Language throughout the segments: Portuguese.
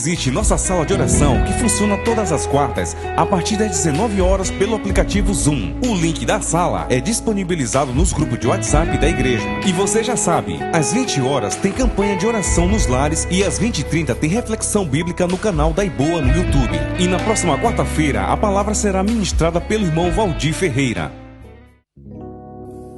Visite nossa sala de oração que funciona todas as quartas, a partir das 19 horas pelo aplicativo Zoom. O link da sala é disponibilizado nos grupos de WhatsApp da igreja. E você já sabe, às 20 horas tem campanha de oração nos lares e às 20h30 tem reflexão bíblica no canal da Iboa no YouTube. E na próxima quarta-feira a palavra será ministrada pelo irmão Valdir Ferreira.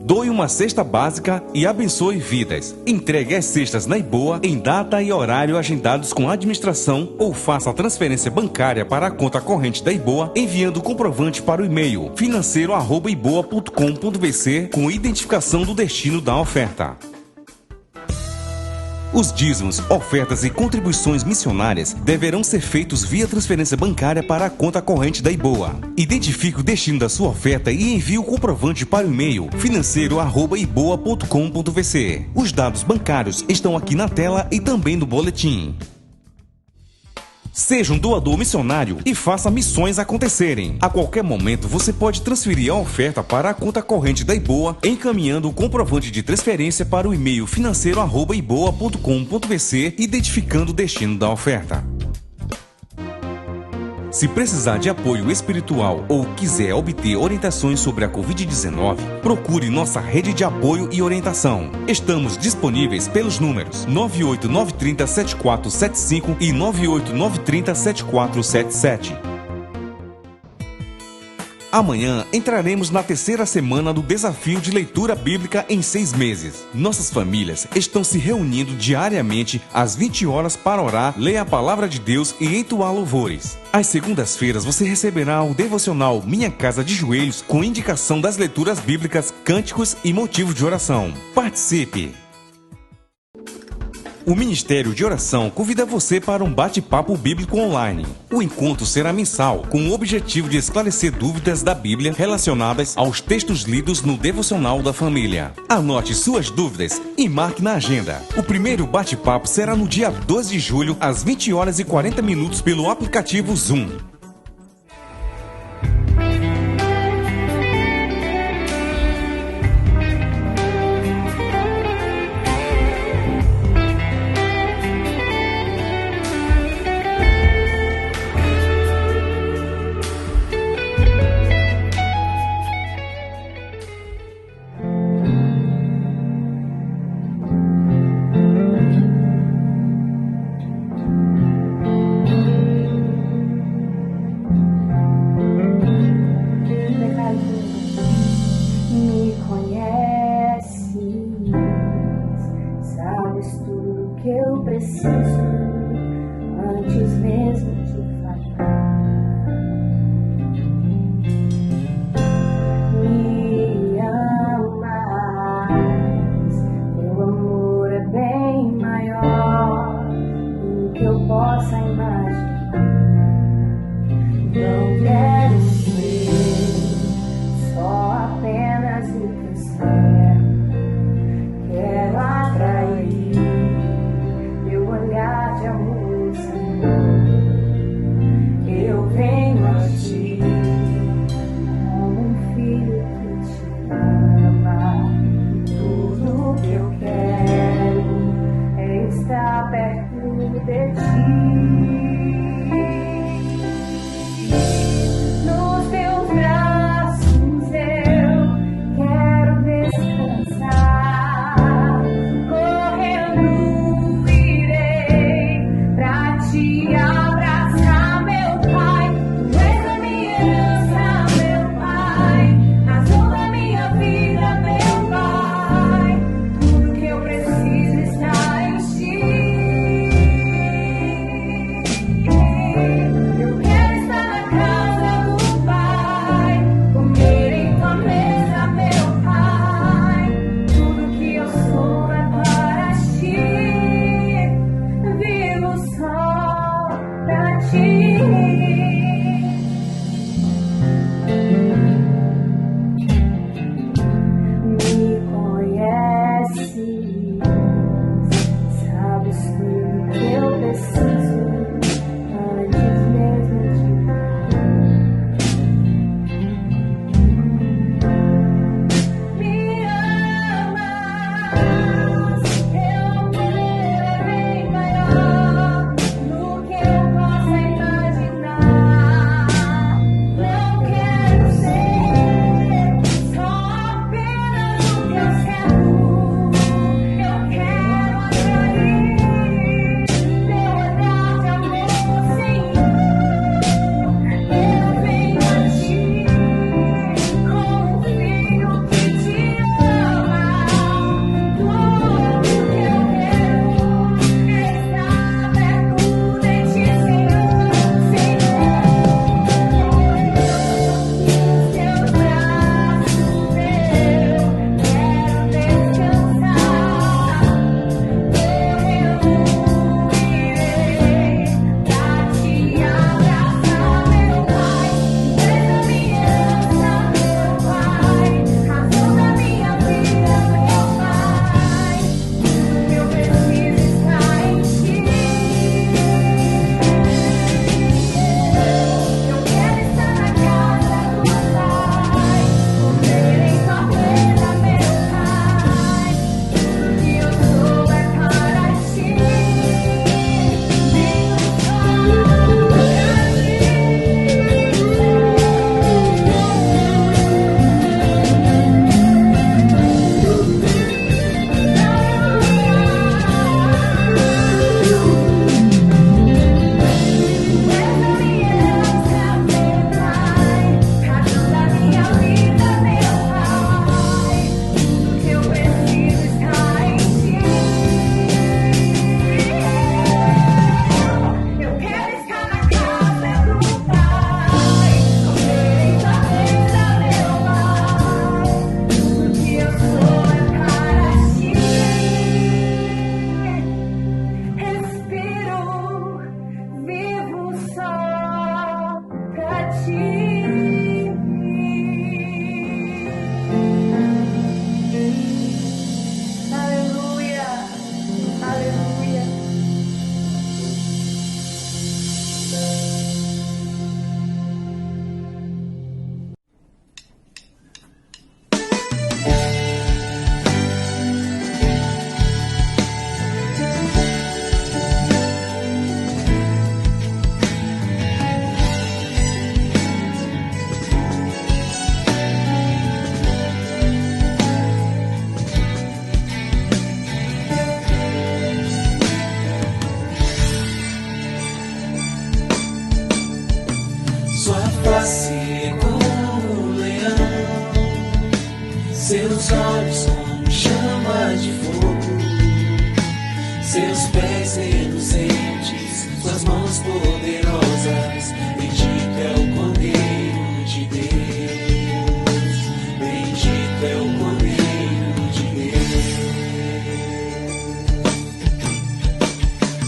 Doe uma cesta básica e abençoe vidas. Entregue as cestas na Iboa em data e horário agendados com a administração ou faça a transferência bancária para a conta corrente da Iboa enviando o comprovante para o e-mail financeiro@iboa.com.br com identificação do destino da oferta. Os dízimos, ofertas e contribuições missionárias deverão ser feitos via transferência bancária para a conta corrente da Iboa. Identifique o destino da sua oferta e envie o comprovante para o e-mail financeiro@iboa.com.br. Os dados bancários estão aqui na tela e também no boletim. Seja um doador missionário e faça missões acontecerem. A qualquer momento você pode transferir a oferta para a conta corrente da Iboa, encaminhando o comprovante de transferência para o e-mail financeiro@iboa.com.br, identificando o destino da oferta. Se precisar de apoio espiritual ou quiser obter orientações sobre a Covid-19, procure nossa rede de apoio e orientação. Estamos disponíveis pelos números 98930-7475 e 98930-7477. Amanhã entraremos na terceira semana do desafio de leitura bíblica em 6 meses. Nossas famílias estão se reunindo diariamente às 20 horas para orar, ler a palavra de Deus e entoar louvores. Às segundas-feiras você receberá o devocional Minha Casa de Joelhos com indicação das leituras bíblicas, cânticos e motivos de oração. Participe! O Ministério de Oração convida você para um bate-papo bíblico online. O encontro será mensal, com o objetivo de esclarecer dúvidas da Bíblia relacionadas aos textos lidos no Devocional da Família. Anote suas dúvidas e marque na agenda. O primeiro bate-papo será no dia 12 de julho, às 20 horas e 40 minutos, pelo aplicativo Zoom. Que Seus olhos como chama de fogo, seus pés reluzentes, suas mãos poderosas. Bendito é o Cordeiro de Deus, bendito é o Cordeiro de Deus.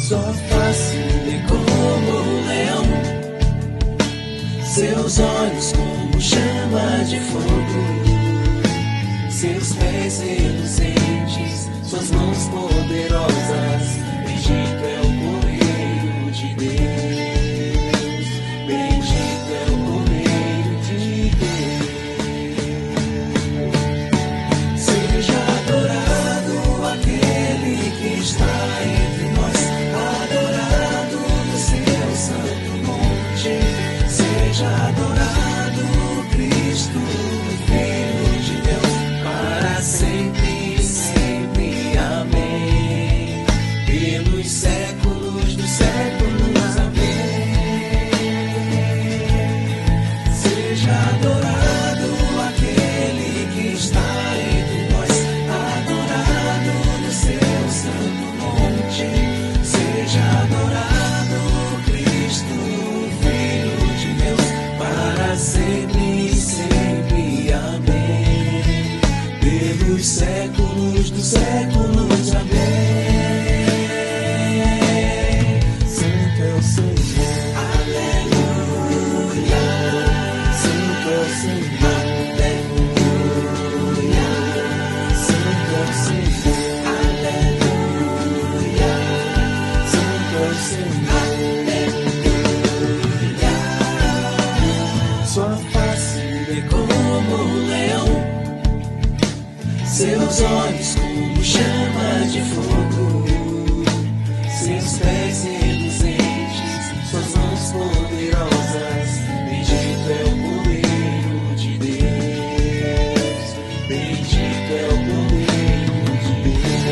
Sua face é como um leão, seus olhos como chama de fogo, seus pés reluzentes, suas mãos poderosas. Bendito é o Cordeiro de Deus, bendito é o Cordeiro de Deus. Seja adorado aquele que está entre nós, adorado no seu santo monte. Seja adorado Cristo, Filho de Deus, para sempre, sempre, amém. Pelos séculos dos séculos, amém. Seja adorado aquele que está entre nós, adorado no seu santo monte. Seja adorado Cristo, Filho de Deus, para sempre, sempre, amém. Pelos séculos dos séculos, amém. Santo é o Senhor, aleluia. Santo é o Senhor, aleluia. Santo é o Senhor, aleluia. Santo é o Senhor, aleluia. Sua face é como um leão, seus olhos como chama de fogo, seus pés reluzentes, suas mãos poderosas. Bendito é o Cordeiro de Deus, bendito é o Cordeiro de Deus.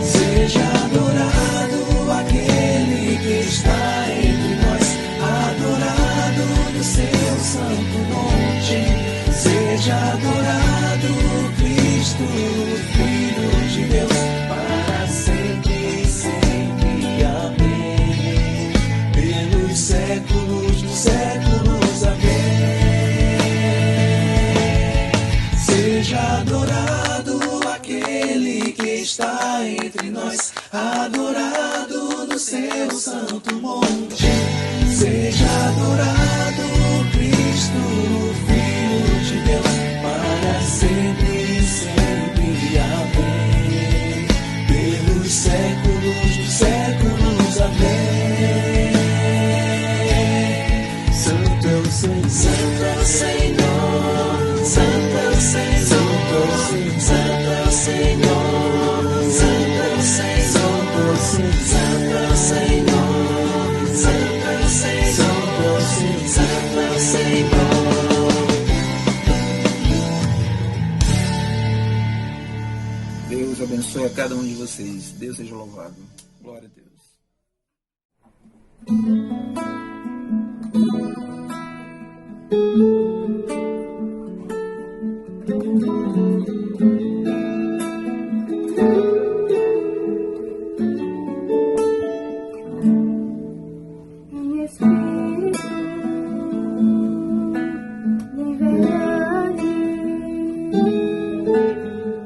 Seja adorado aquele que está entre nós, adorado no seu santo monte. Seja adorado Cristo, Filho de Deus, para sempre, sempre, amém. Pelos séculos dos séculos, amém. Seja adorado aquele que está entre nós, adorado no seu santo monte. Seja adorado Cristo, Filho de Deus, para sempre, sempre, amém. Pelos séculos dos séculos, amém. Santo é o Senhor, Santo é o Senhor, Santo é o Senhor, Santo é o Senhor, Santo é o Senhor, Santo é o Senhor, Santo é o Senhor, Santo é o Senhor, Santo é o Senhor. Deus abençoe a cada um de vocês. Deus seja louvado. Glória a Deus. Em espírito, em verdade,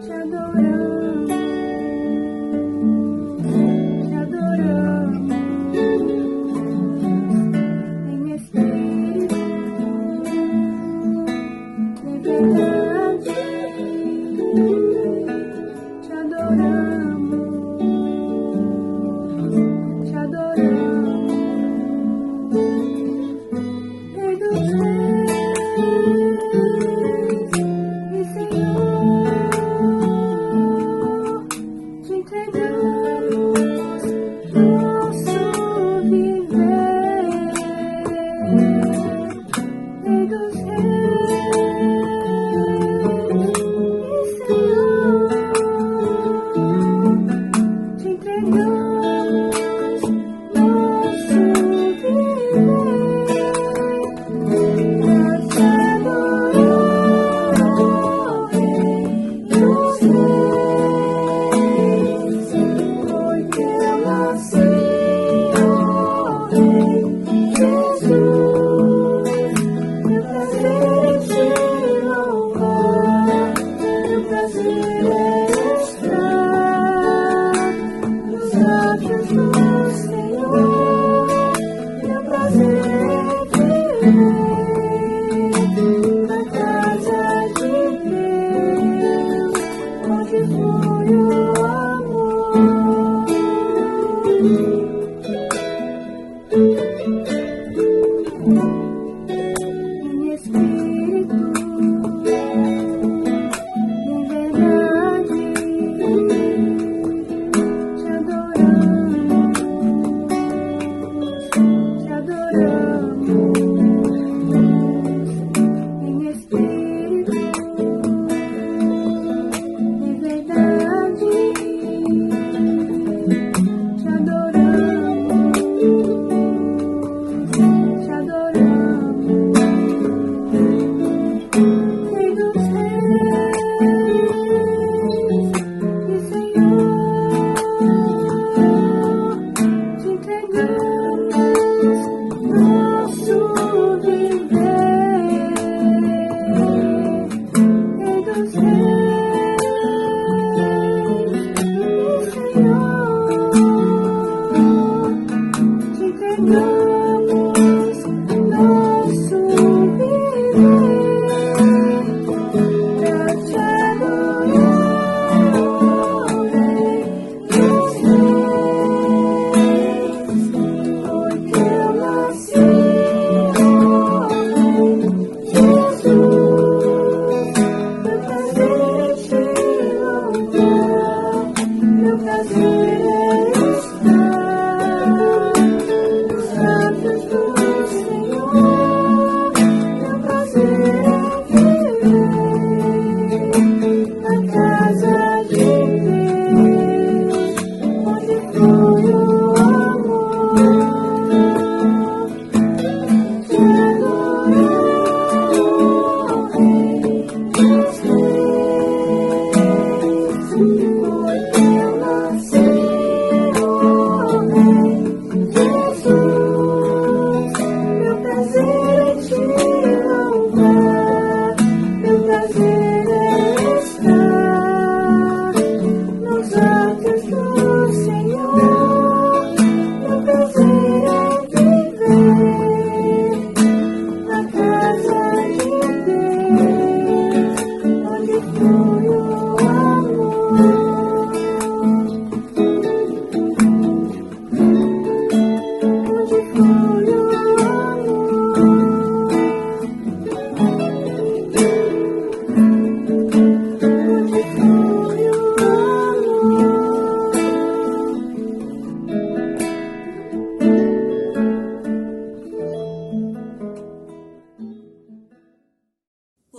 te adoramos, te adoramos.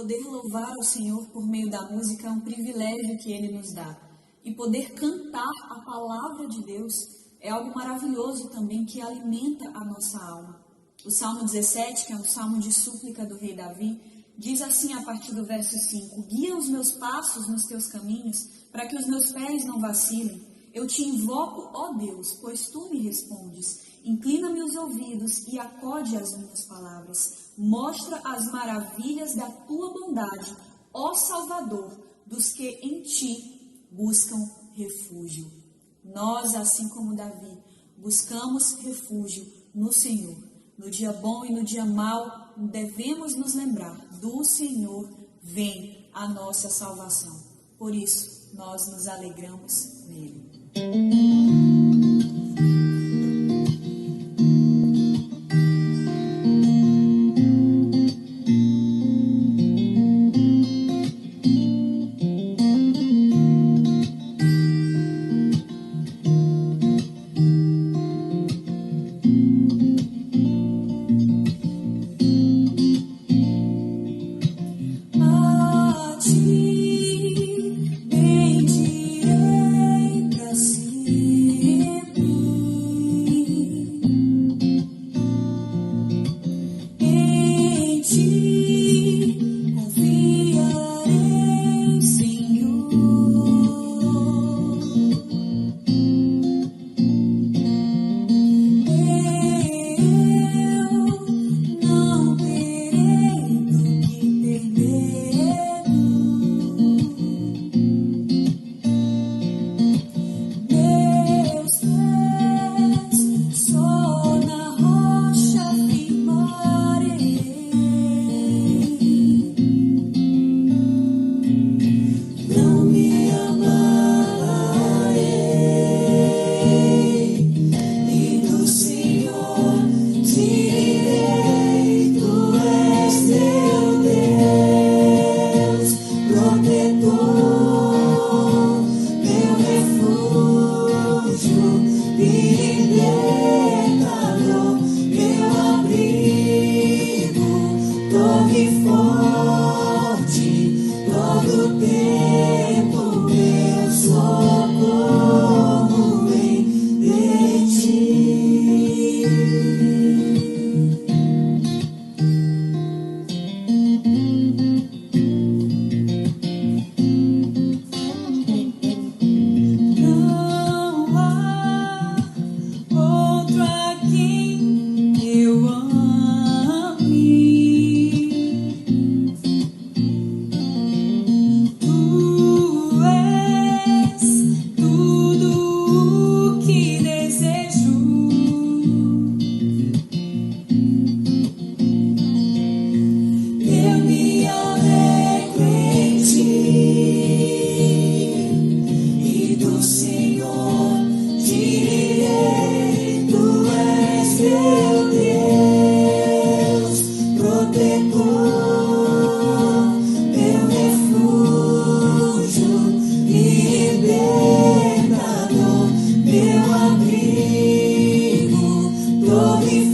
Poder louvar ao Senhor por meio da música é um privilégio que Ele nos dá. E poder cantar a palavra de Deus é algo maravilhoso também que alimenta a nossa alma. O Salmo 17, que é um salmo de súplica do rei Davi, diz assim a partir do verso 5: Guia os meus passos nos teus caminhos, para que os meus pés não vacilem. Eu te invoco, ó Deus, pois tu me respondes. Inclina-me os ouvidos e acode às minhas palavras. Mostra as maravilhas da tua bondade, ó Salvador, dos que em ti buscam refúgio. Nós, assim como Davi, buscamos refúgio no Senhor. No dia bom e no dia mau, devemos nos lembrar: do Senhor vem a nossa salvação. Por isso, nós nos alegramos nele. A ti bendirei pra si.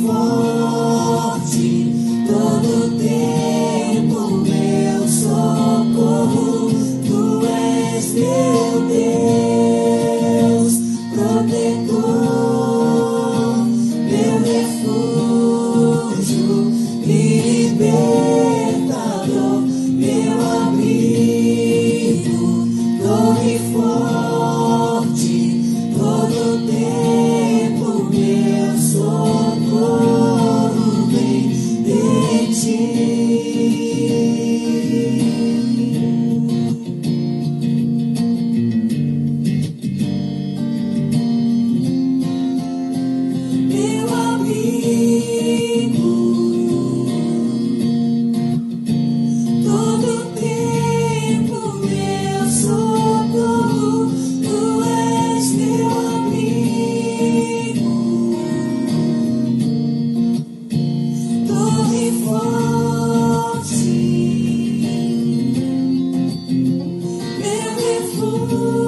forte, todo tempo meu socorro. Tu és meu Deus, protetor, meu refúgio e libertador, meu abrigo, torre forte, todo tempo meu socorro vem de ti. Meu abrigo, todo tempo meu socorro. Tu és meu abrigo, torre forte, meu refúgio.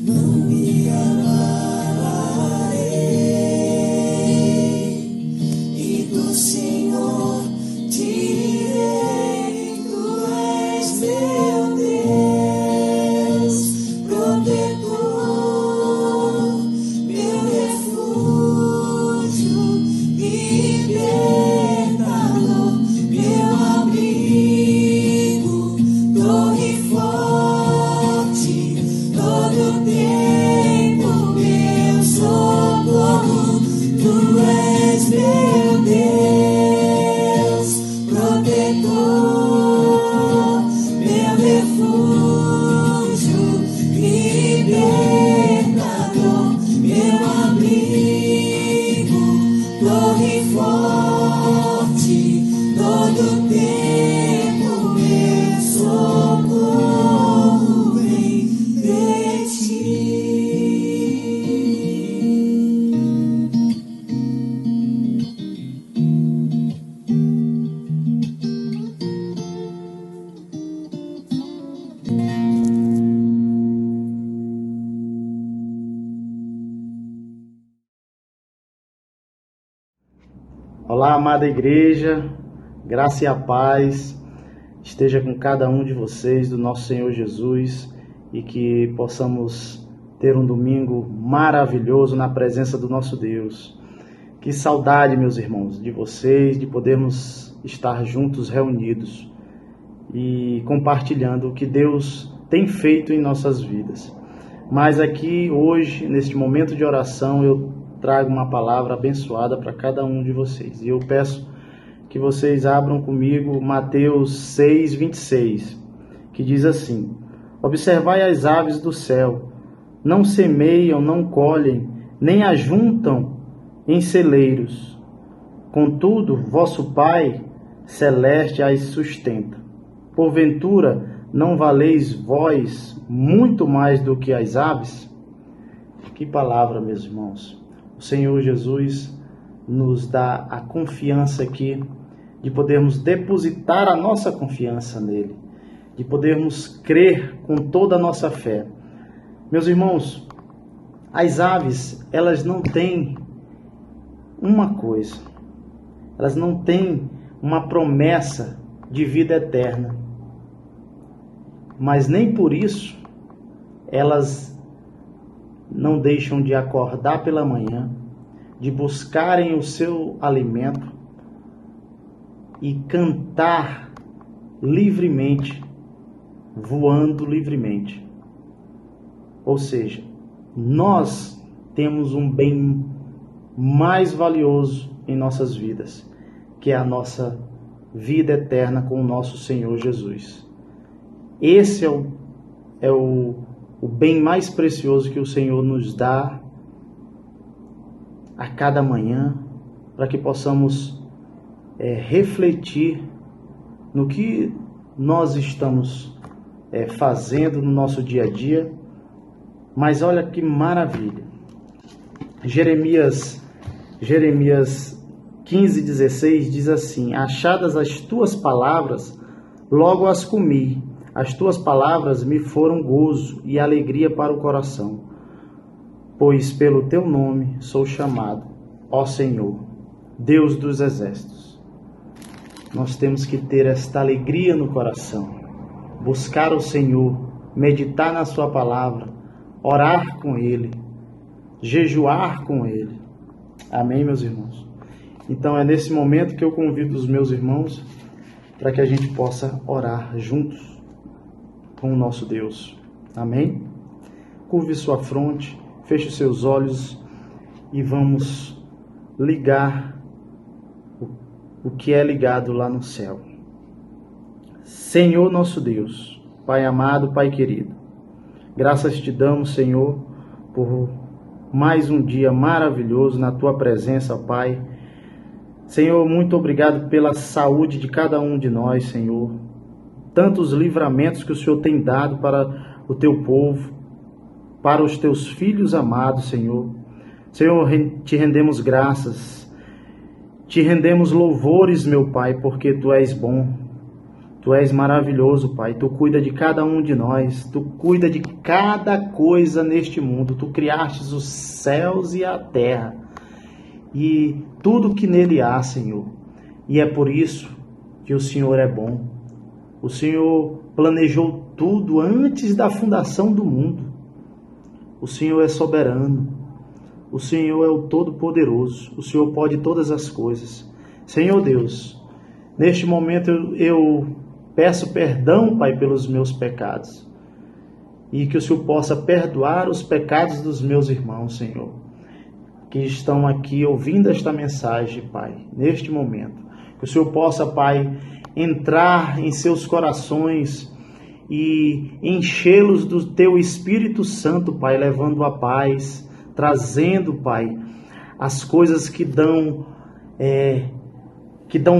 Não me abalarei, e do Senhor direi: Tu és meu Deus, protetor, meu refúgio e libertador, meu abrigo, torre forte, todo tempo meu socorro. Tu és meu Deus, protetor, meu refúgio e libertador, meu abrigo, torre forte, todo tempo meu socorro vem de ti. Olá, amada igreja, graça e a paz esteja com cada um de vocês, do nosso Senhor Jesus, e que possamos ter um domingo maravilhoso na presença do nosso Deus. Que saudade, meus irmãos, de vocês, de podermos estar juntos, reunidos e compartilhando o que Deus tem feito em nossas vidas. Mas aqui, hoje, neste momento de oração, eu trago uma palavra abençoada para cada um de vocês. E eu peço que vocês abram comigo Mateus 6:26, que diz assim: Observai as aves do céu, não semeiam, não colhem, nem ajuntam em celeiros. Contudo, vosso Pai celeste as sustenta. Porventura, não valeis vós muito mais do que as aves? Que palavra, meus irmãos! O Senhor Jesus nos dá a confiança aqui de podermos depositar a nossa confiança nele, de podermos crer com toda a nossa fé. Meus irmãos, as aves, elas não têm uma coisa, elas não têm uma promessa de vida eterna, mas nem por isso elas não deixam de acordar pela manhã, de buscarem o seu alimento e cantar livremente, voando livremente. Ou seja, nós temos um bem mais valioso em nossas vidas, que é a nossa vida eterna com o nosso Senhor Jesus. Esse é o bem mais precioso que o Senhor nos dá a cada manhã, para que possamos refletir no que nós estamos fazendo no nosso dia a dia. Mas olha que maravilha, Jeremias 15:16 diz assim: achadas as tuas palavras, logo as comi. As tuas palavras me foram gozo e alegria para o coração, pois pelo teu nome sou chamado, ó Senhor, Deus dos exércitos. Nós temos que ter esta alegria no coração, buscar o Senhor, meditar na sua palavra, orar com Ele, jejuar com Ele. Amém, meus irmãos? Então é nesse momento que eu convido os meus irmãos para que a gente possa orar juntos com o nosso Deus. Amém? Curve sua fronte, feche os seus olhos e vamos ligar o que é ligado lá no céu. Senhor nosso Deus, Pai amado, Pai querido, graças te damos, Senhor, por mais um dia maravilhoso na tua presença, Pai. Senhor, muito obrigado pela saúde de cada um de nós, Senhor. Tantos livramentos que o Senhor tem dado para o teu povo, para os teus filhos amados, Senhor. Senhor, te rendemos graças, te rendemos louvores, meu Pai, porque tu és bom, tu és maravilhoso, Pai. Tu cuida de cada um de nós, tu cuida de cada coisa neste mundo. Tu criastes os céus e a terra e tudo que nele há, Senhor. E é por isso que o Senhor é bom. O Senhor planejou tudo antes da fundação do mundo. O Senhor é soberano. O Senhor é o Todo-Poderoso. O Senhor pode todas as coisas. Senhor Deus, neste momento eu peço perdão, Pai, pelos meus pecados. E que o Senhor possa perdoar os pecados dos meus irmãos, Senhor, que estão aqui ouvindo esta mensagem, Pai, neste momento. Que o Senhor possa, Pai, entrar em seus corações e enchê-los do teu Espírito Santo, Pai, levando a paz, trazendo, Pai, as coisas que dão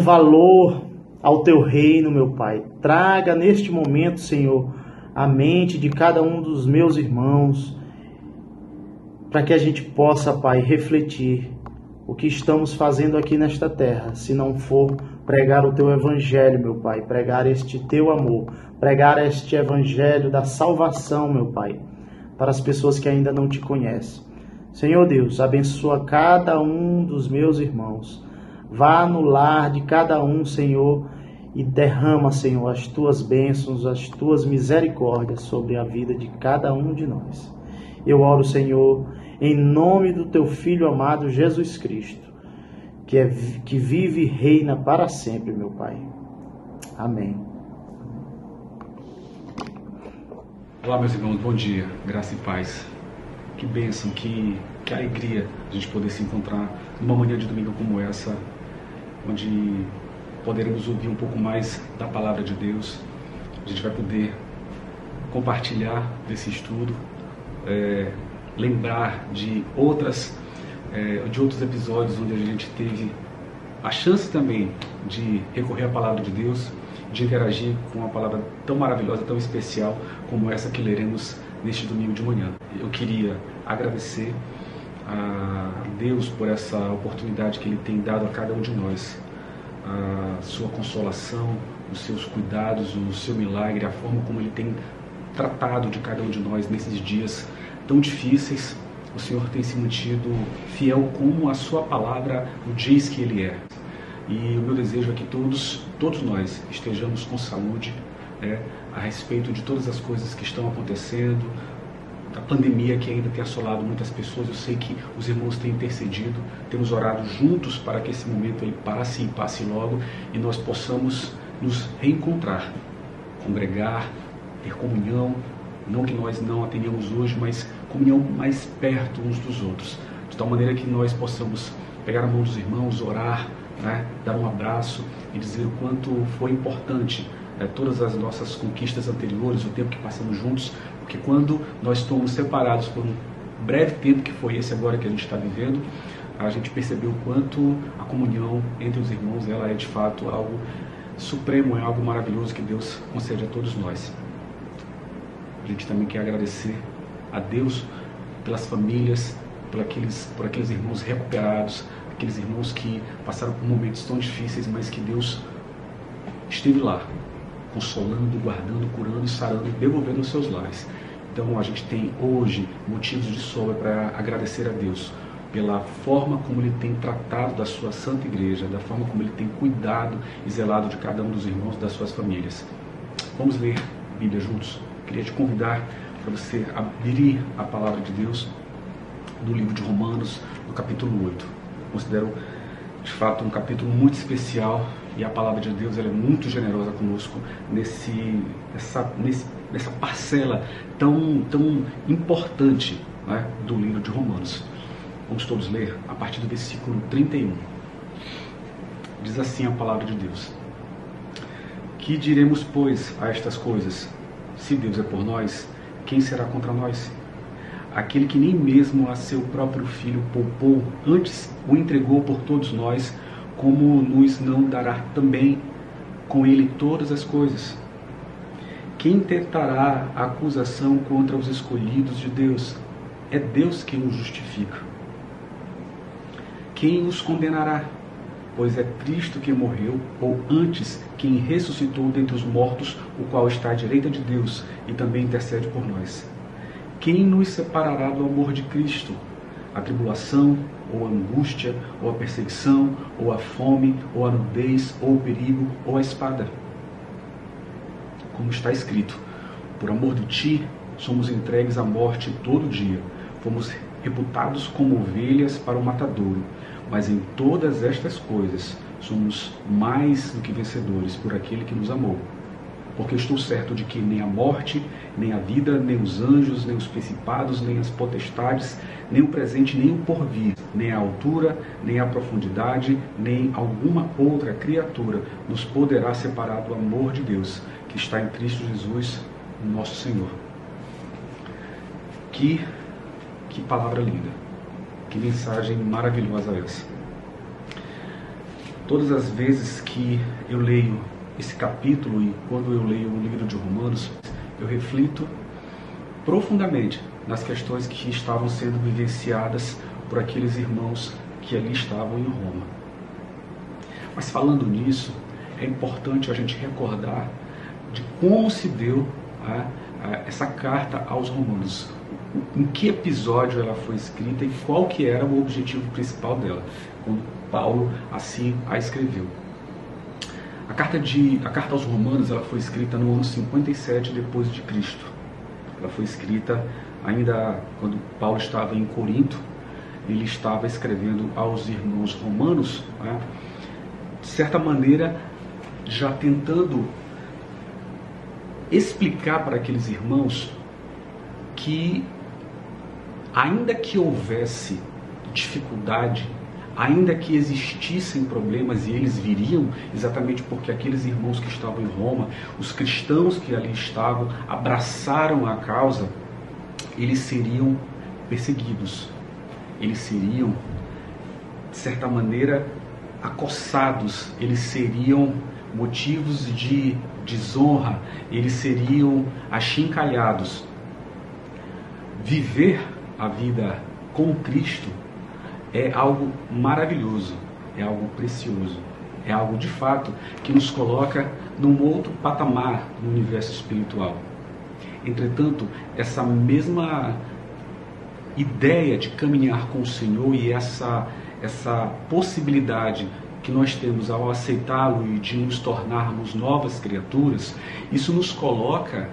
valor ao teu reino, meu Pai. Traga neste momento, Senhor, a mente de cada um dos meus irmãos, para que a gente possa, Pai, refletir o que estamos fazendo aqui nesta terra, se não for pregar o teu evangelho, meu Pai, pregar este teu amor, pregar este evangelho da salvação, meu Pai, para as pessoas que ainda não te conhecem. Senhor Deus, abençoa cada um dos meus irmãos. Vá no lar de cada um, Senhor, e derrama, Senhor, as tuas bênçãos, as tuas misericórdias sobre a vida de cada um de nós. Eu oro, Senhor, em nome do teu Filho amado Jesus Cristo, que vive e reina para sempre, meu Pai. Amém. Olá, meus irmãos, bom dia, graça e paz. Que bênção, que alegria a gente poder se encontrar numa manhã de domingo como essa, onde poderemos ouvir um pouco mais da palavra de Deus. A gente vai poder compartilhar desse estudo, lembrar de outros episódios onde a gente teve a chance também de recorrer à palavra de Deus, de interagir com uma palavra tão maravilhosa, tão especial como essa que leremos neste domingo de manhã. Eu queria agradecer a Deus por essa oportunidade que Ele tem dado a cada um de nós, a sua consolação, os seus cuidados, o seu milagre, a forma como Ele tem tratado de cada um de nós nesses dias tão difíceis. O Senhor tem se mantido fiel como a sua palavra o diz que Ele é. E o meu desejo é que todos nós estejamos com saúde, a respeito de todas as coisas que estão acontecendo, da pandemia que ainda tem assolado muitas pessoas. Eu sei que os irmãos têm intercedido, temos orado juntos para que esse momento ele passe logo e nós possamos nos reencontrar, congregar, ter comunhão, não que nós não a tenhamos hoje, mas comunhão mais perto uns dos outros, de tal maneira que nós possamos pegar a mão dos irmãos, orar, dar um abraço e dizer o quanto foi importante todas as nossas conquistas anteriores, o tempo que passamos juntos, porque quando nós estamos separados por um breve tempo, que foi esse agora que a gente está vivendo, a gente percebeu o quanto a comunhão entre os irmãos ela é de fato algo supremo, é algo maravilhoso que Deus concede a todos nós. A gente também quer agradecer a Deus pelas famílias, por aqueles irmãos recuperados, aqueles irmãos que passaram por momentos tão difíceis, mas que Deus esteve lá, consolando, guardando, curando e sarando e devolvendo os seus lares. Então a gente tem hoje motivos de sobra para agradecer a Deus pela forma como Ele tem tratado da sua santa igreja, da forma como Ele tem cuidado e zelado de cada um dos irmãos das suas famílias. Vamos ler a Bíblia juntos? Queria te convidar para você abrir a palavra de Deus no livro de Romanos, no capítulo 8. Considero, de fato, um capítulo muito especial e a palavra de Deus ela é muito generosa conosco nessa parcela tão importante, né, do livro de Romanos. Vamos todos ler a partir do versículo 31. Diz assim a palavra de Deus: Que diremos, pois, a estas coisas? Se Deus é por nós, quem será contra nós? Aquele que nem mesmo a seu próprio Filho poupou, antes o entregou por todos nós, como nos não dará também com ele todas as coisas? Quem tentará a acusação contra os escolhidos de Deus? É Deus quem os justifica. Quem os condenará? Pois é Cristo que morreu, ou antes, quem ressuscitou dentre os mortos, o qual está à direita de Deus e também intercede por nós. Quem nos separará do amor de Cristo? A tribulação, ou a angústia, ou a perseguição, ou a fome, ou a nudez, ou o perigo, ou a espada? Como está escrito: por amor de ti, somos entregues à morte todo dia. Fomos reputados como ovelhas para o matadouro. Mas em todas estas coisas somos mais do que vencedores por aquele que nos amou. Porque estou certo de que nem a morte, nem a vida, nem os anjos, nem os principados, nem as potestades, nem o presente, nem o porvir, nem a altura, nem a profundidade, nem alguma outra criatura nos poderá separar do amor de Deus, que está em Cristo Jesus, nosso Senhor. Que palavra linda! Que mensagem maravilhosa essa! Todas as vezes que eu leio esse capítulo e quando eu leio o livro de Romanos, eu reflito profundamente nas questões que estavam sendo vivenciadas por aqueles irmãos que ali estavam em Roma. Mas falando nisso, é importante a gente recordar de como se deu essa carta aos Romanos. Em que episódio ela foi escrita e qual que era o objetivo principal dela, quando Paulo assim a escreveu. A carta aos Romanos ela foi escrita no ano 57 depois de Cristo. Ela foi escrita ainda quando Paulo estava em Corinto. Ele estava escrevendo aos irmãos romanos, né, de certa maneira já tentando explicar para aqueles irmãos que ainda que houvesse dificuldade, ainda que existissem problemas, e eles viriam exatamente porque aqueles irmãos que estavam em Roma, os cristãos que ali estavam, abraçaram a causa, eles seriam perseguidos, eles seriam, de certa maneira, acossados, eles seriam motivos de desonra, eles seriam achincalhados. Viver a vida com Cristo é algo maravilhoso, é algo precioso, é algo de fato que nos coloca num outro patamar no universo espiritual. Entretanto, essa mesma ideia de caminhar com o Senhor e essa possibilidade que nós temos ao aceitá-lo e de nos tornarmos novas criaturas, isso nos coloca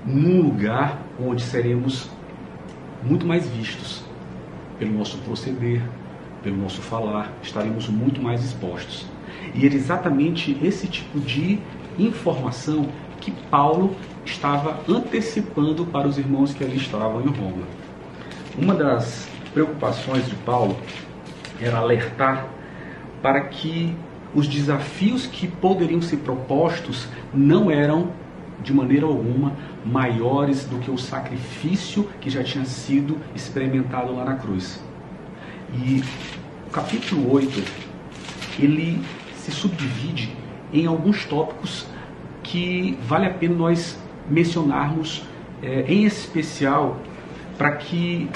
num lugar onde seremos muito mais vistos pelo nosso proceder, pelo nosso falar, estaremos muito mais expostos. E era exatamente esse tipo de informação que Paulo estava antecipando para os irmãos que ali estavam em Roma. Uma das preocupações de Paulo era alertar para que os desafios que poderiam ser propostos não eram, de maneira alguma, maiores do que o sacrifício que já tinha sido experimentado lá na cruz. E o capítulo 8, ele se subdivide em alguns tópicos que vale a pena nós mencionarmos, em especial, para que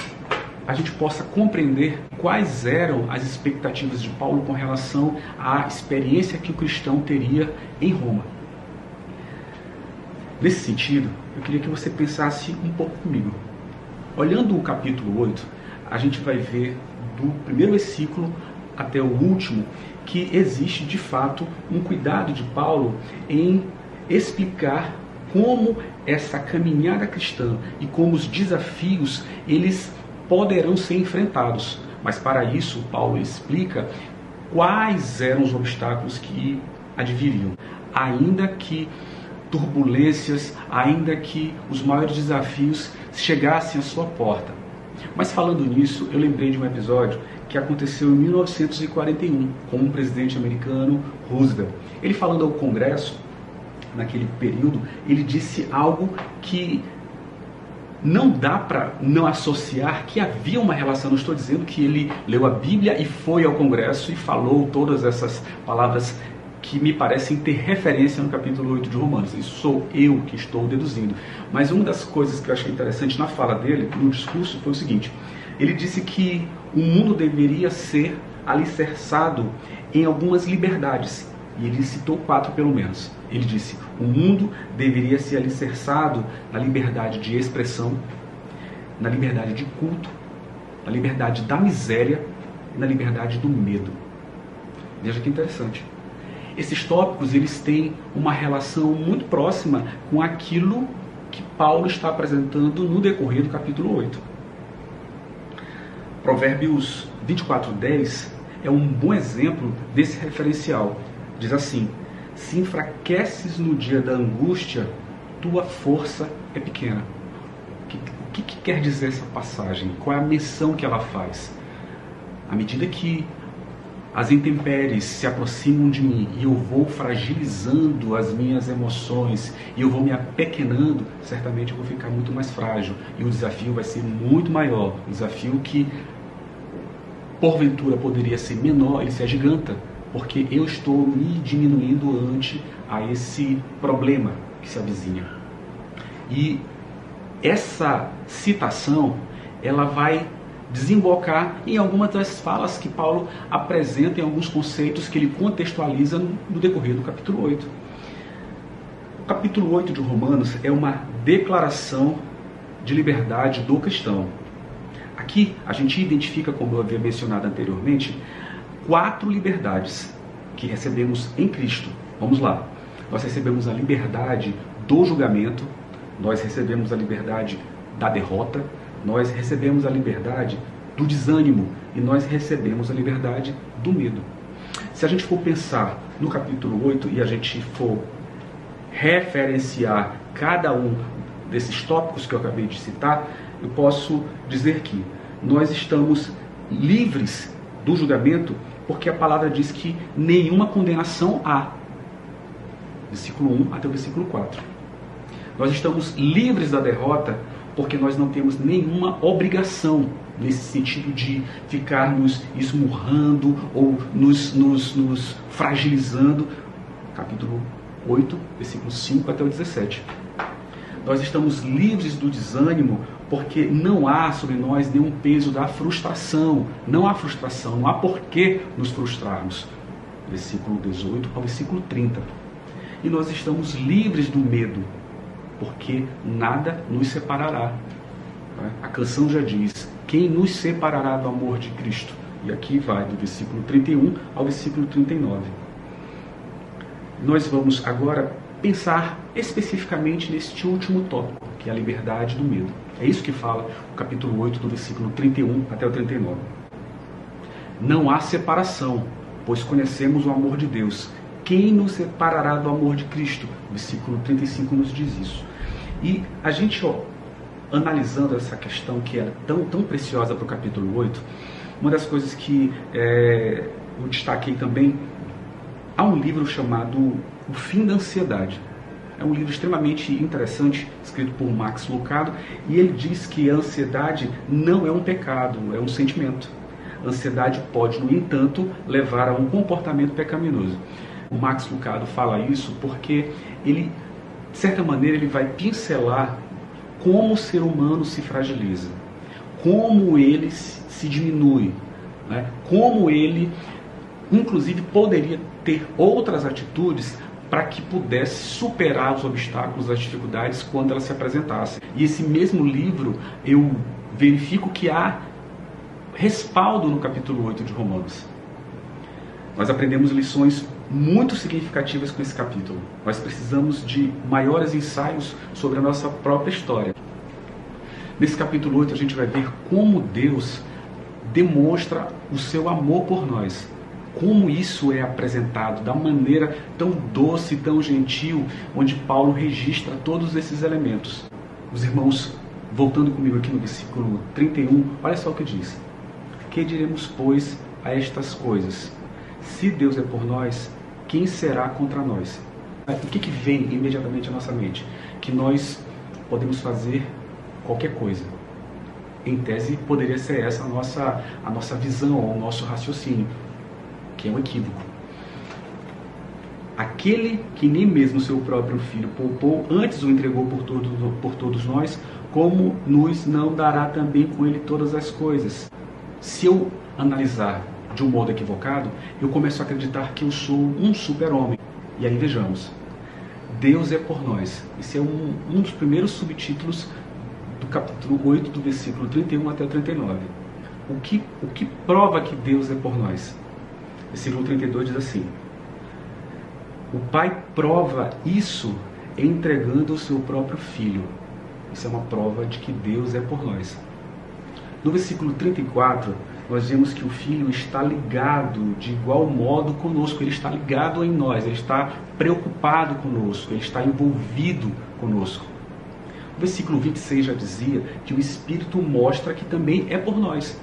a gente possa compreender quais eram as expectativas de Paulo com relação à experiência que o cristão teria em Roma. Nesse sentido, eu queria que você pensasse um pouco comigo. Olhando o capítulo 8, a gente vai ver do primeiro versículo até o último que existe de fato um cuidado de Paulo em explicar como essa caminhada cristã e como os desafios eles poderão ser enfrentados. Mas para isso, Paulo explica quais eram os obstáculos que adviriam, ainda que turbulências, ainda que os maiores desafios chegassem à sua porta. Mas falando nisso, eu lembrei de um episódio que aconteceu em 1941 com o presidente americano Roosevelt. Ele falando ao Congresso, naquele período, ele disse algo que não dá para não associar que havia uma relação. Não estou dizendo que ele leu a Bíblia e foi ao Congresso e falou todas essas palavras que me parecem ter referência no capítulo 8 de Romanos. Isso sou eu que estou deduzindo. Mas uma das coisas que eu achei interessante na fala dele, no discurso, foi o seguinte. Ele disse que o mundo deveria ser alicerçado em algumas liberdades. E ele citou 4 pelo menos. Ele disse, o mundo deveria ser alicerçado na liberdade de expressão, na liberdade de culto, na liberdade da miséria e na liberdade do medo. Veja que interessante. Esses tópicos eles têm uma relação muito próxima com aquilo que Paulo está apresentando no decorrer do capítulo 8. Provérbios 24:10 é um bom exemplo desse referencial. Diz assim, se enfraqueces no dia da angústia, tua força é pequena. O que quer dizer essa passagem? Qual é a menção que ela faz? À medida que as intempéries se aproximam de mim e eu vou fragilizando as minhas emoções e eu vou me apequenando, certamente eu vou ficar muito mais frágil e o desafio vai ser muito maior. Um desafio que, porventura, poderia ser menor, ele se agiganta, porque eu estou me diminuindo ante a esse problema que se avizinha. E essa citação, ela vai desembocar em algumas das falas que Paulo apresenta, em alguns conceitos que ele contextualiza no decorrer do capítulo 8. O capítulo 8 de Romanos é uma declaração de liberdade do cristão. Aqui a gente identifica, como eu havia mencionado anteriormente, 4 liberdades que recebemos em Cristo. Vamos lá. Nós recebemos a liberdade do julgamento, nós recebemos a liberdade da derrota, nós recebemos a liberdade do desânimo e nós recebemos a liberdade do medo. Se a gente for pensar no capítulo 8 e a gente for referenciar cada um desses tópicos que eu acabei de citar, eu posso dizer que nós estamos livres do julgamento porque a palavra diz que nenhuma condenação há. Versículo 1 até o versículo 4. Nós estamos livres da derrota porque nós não temos nenhuma obrigação nesse sentido de ficar nos esmurrando ou nos fragilizando. Capítulo 8, versículo 5 até o 17. Nós estamos livres do desânimo porque não há sobre nós nenhum peso da frustração. Não há frustração, não há por que nos frustrarmos. Versículo 18 ao versículo 30. E nós estamos livres do medo, porque nada nos separará. A canção já diz, quem nos separará do amor de Cristo? E aqui vai do versículo 31 ao versículo 39. Nós vamos agora pensar especificamente neste último tópico, que é a liberdade do medo. É isso que fala o capítulo 8, do versículo 31 até o 39. Não há separação, pois conhecemos o amor de Deus. Quem nos separará do amor de Cristo? O versículo 35 nos diz isso. E a gente, analisando essa questão que é tão preciosa para o capítulo 8, uma das coisas que eu destaquei também, há um livro chamado O Fim da Ansiedade. É um livro extremamente interessante, escrito por Max Lucado, e ele diz que a ansiedade não é um pecado, é um sentimento. A ansiedade pode, no entanto, levar a um comportamento pecaminoso. O Max Lucado fala isso porque ele, de certa maneira, ele vai pincelar como o ser humano se fragiliza, como ele se diminui, né? Como ele, inclusive, poderia ter outras atitudes para que pudesse superar os obstáculos, as dificuldades quando elas se apresentassem. E esse mesmo livro, eu verifico que há respaldo no capítulo 8 de Romanos. Nós aprendemos lições muito significativas com esse capítulo. Nós precisamos de maiores ensaios sobre a nossa própria história. Nesse capítulo 8 a gente vai ver como Deus demonstra o seu amor por nós. Como isso é apresentado da maneira tão doce, tão gentil, onde Paulo registra todos esses elementos. Os irmãos, voltando comigo aqui no versículo 31, olha só o que diz. Que diremos, pois, a estas coisas? Se Deus é por nós, quem será contra nós? O que vem imediatamente à nossa mente? Que nós podemos fazer qualquer coisa. Em tese, poderia ser essa a nossa visão, ou o nosso raciocínio, que é um equívoco. Aquele que nem mesmo seu próprio filho poupou, antes o entregou por todos nós, como nos não dará também com ele todas as coisas? Se eu analisar de um modo equivocado, eu começo a acreditar que eu sou um super-homem. E aí vejamos, Deus é por nós. Esse é um dos primeiros subtítulos do capítulo 8, do versículo 31 até o 39. O que prova que Deus é por nós? Versículo 32 diz assim: o Pai prova isso entregando o seu próprio Filho. Isso é uma prova de que Deus é por nós. No versículo 34, nós vemos que o Filho está ligado de igual modo conosco. Ele está ligado em nós, ele está preocupado conosco, ele está envolvido conosco. O versículo 26 já dizia que o Espírito mostra que também é por nós.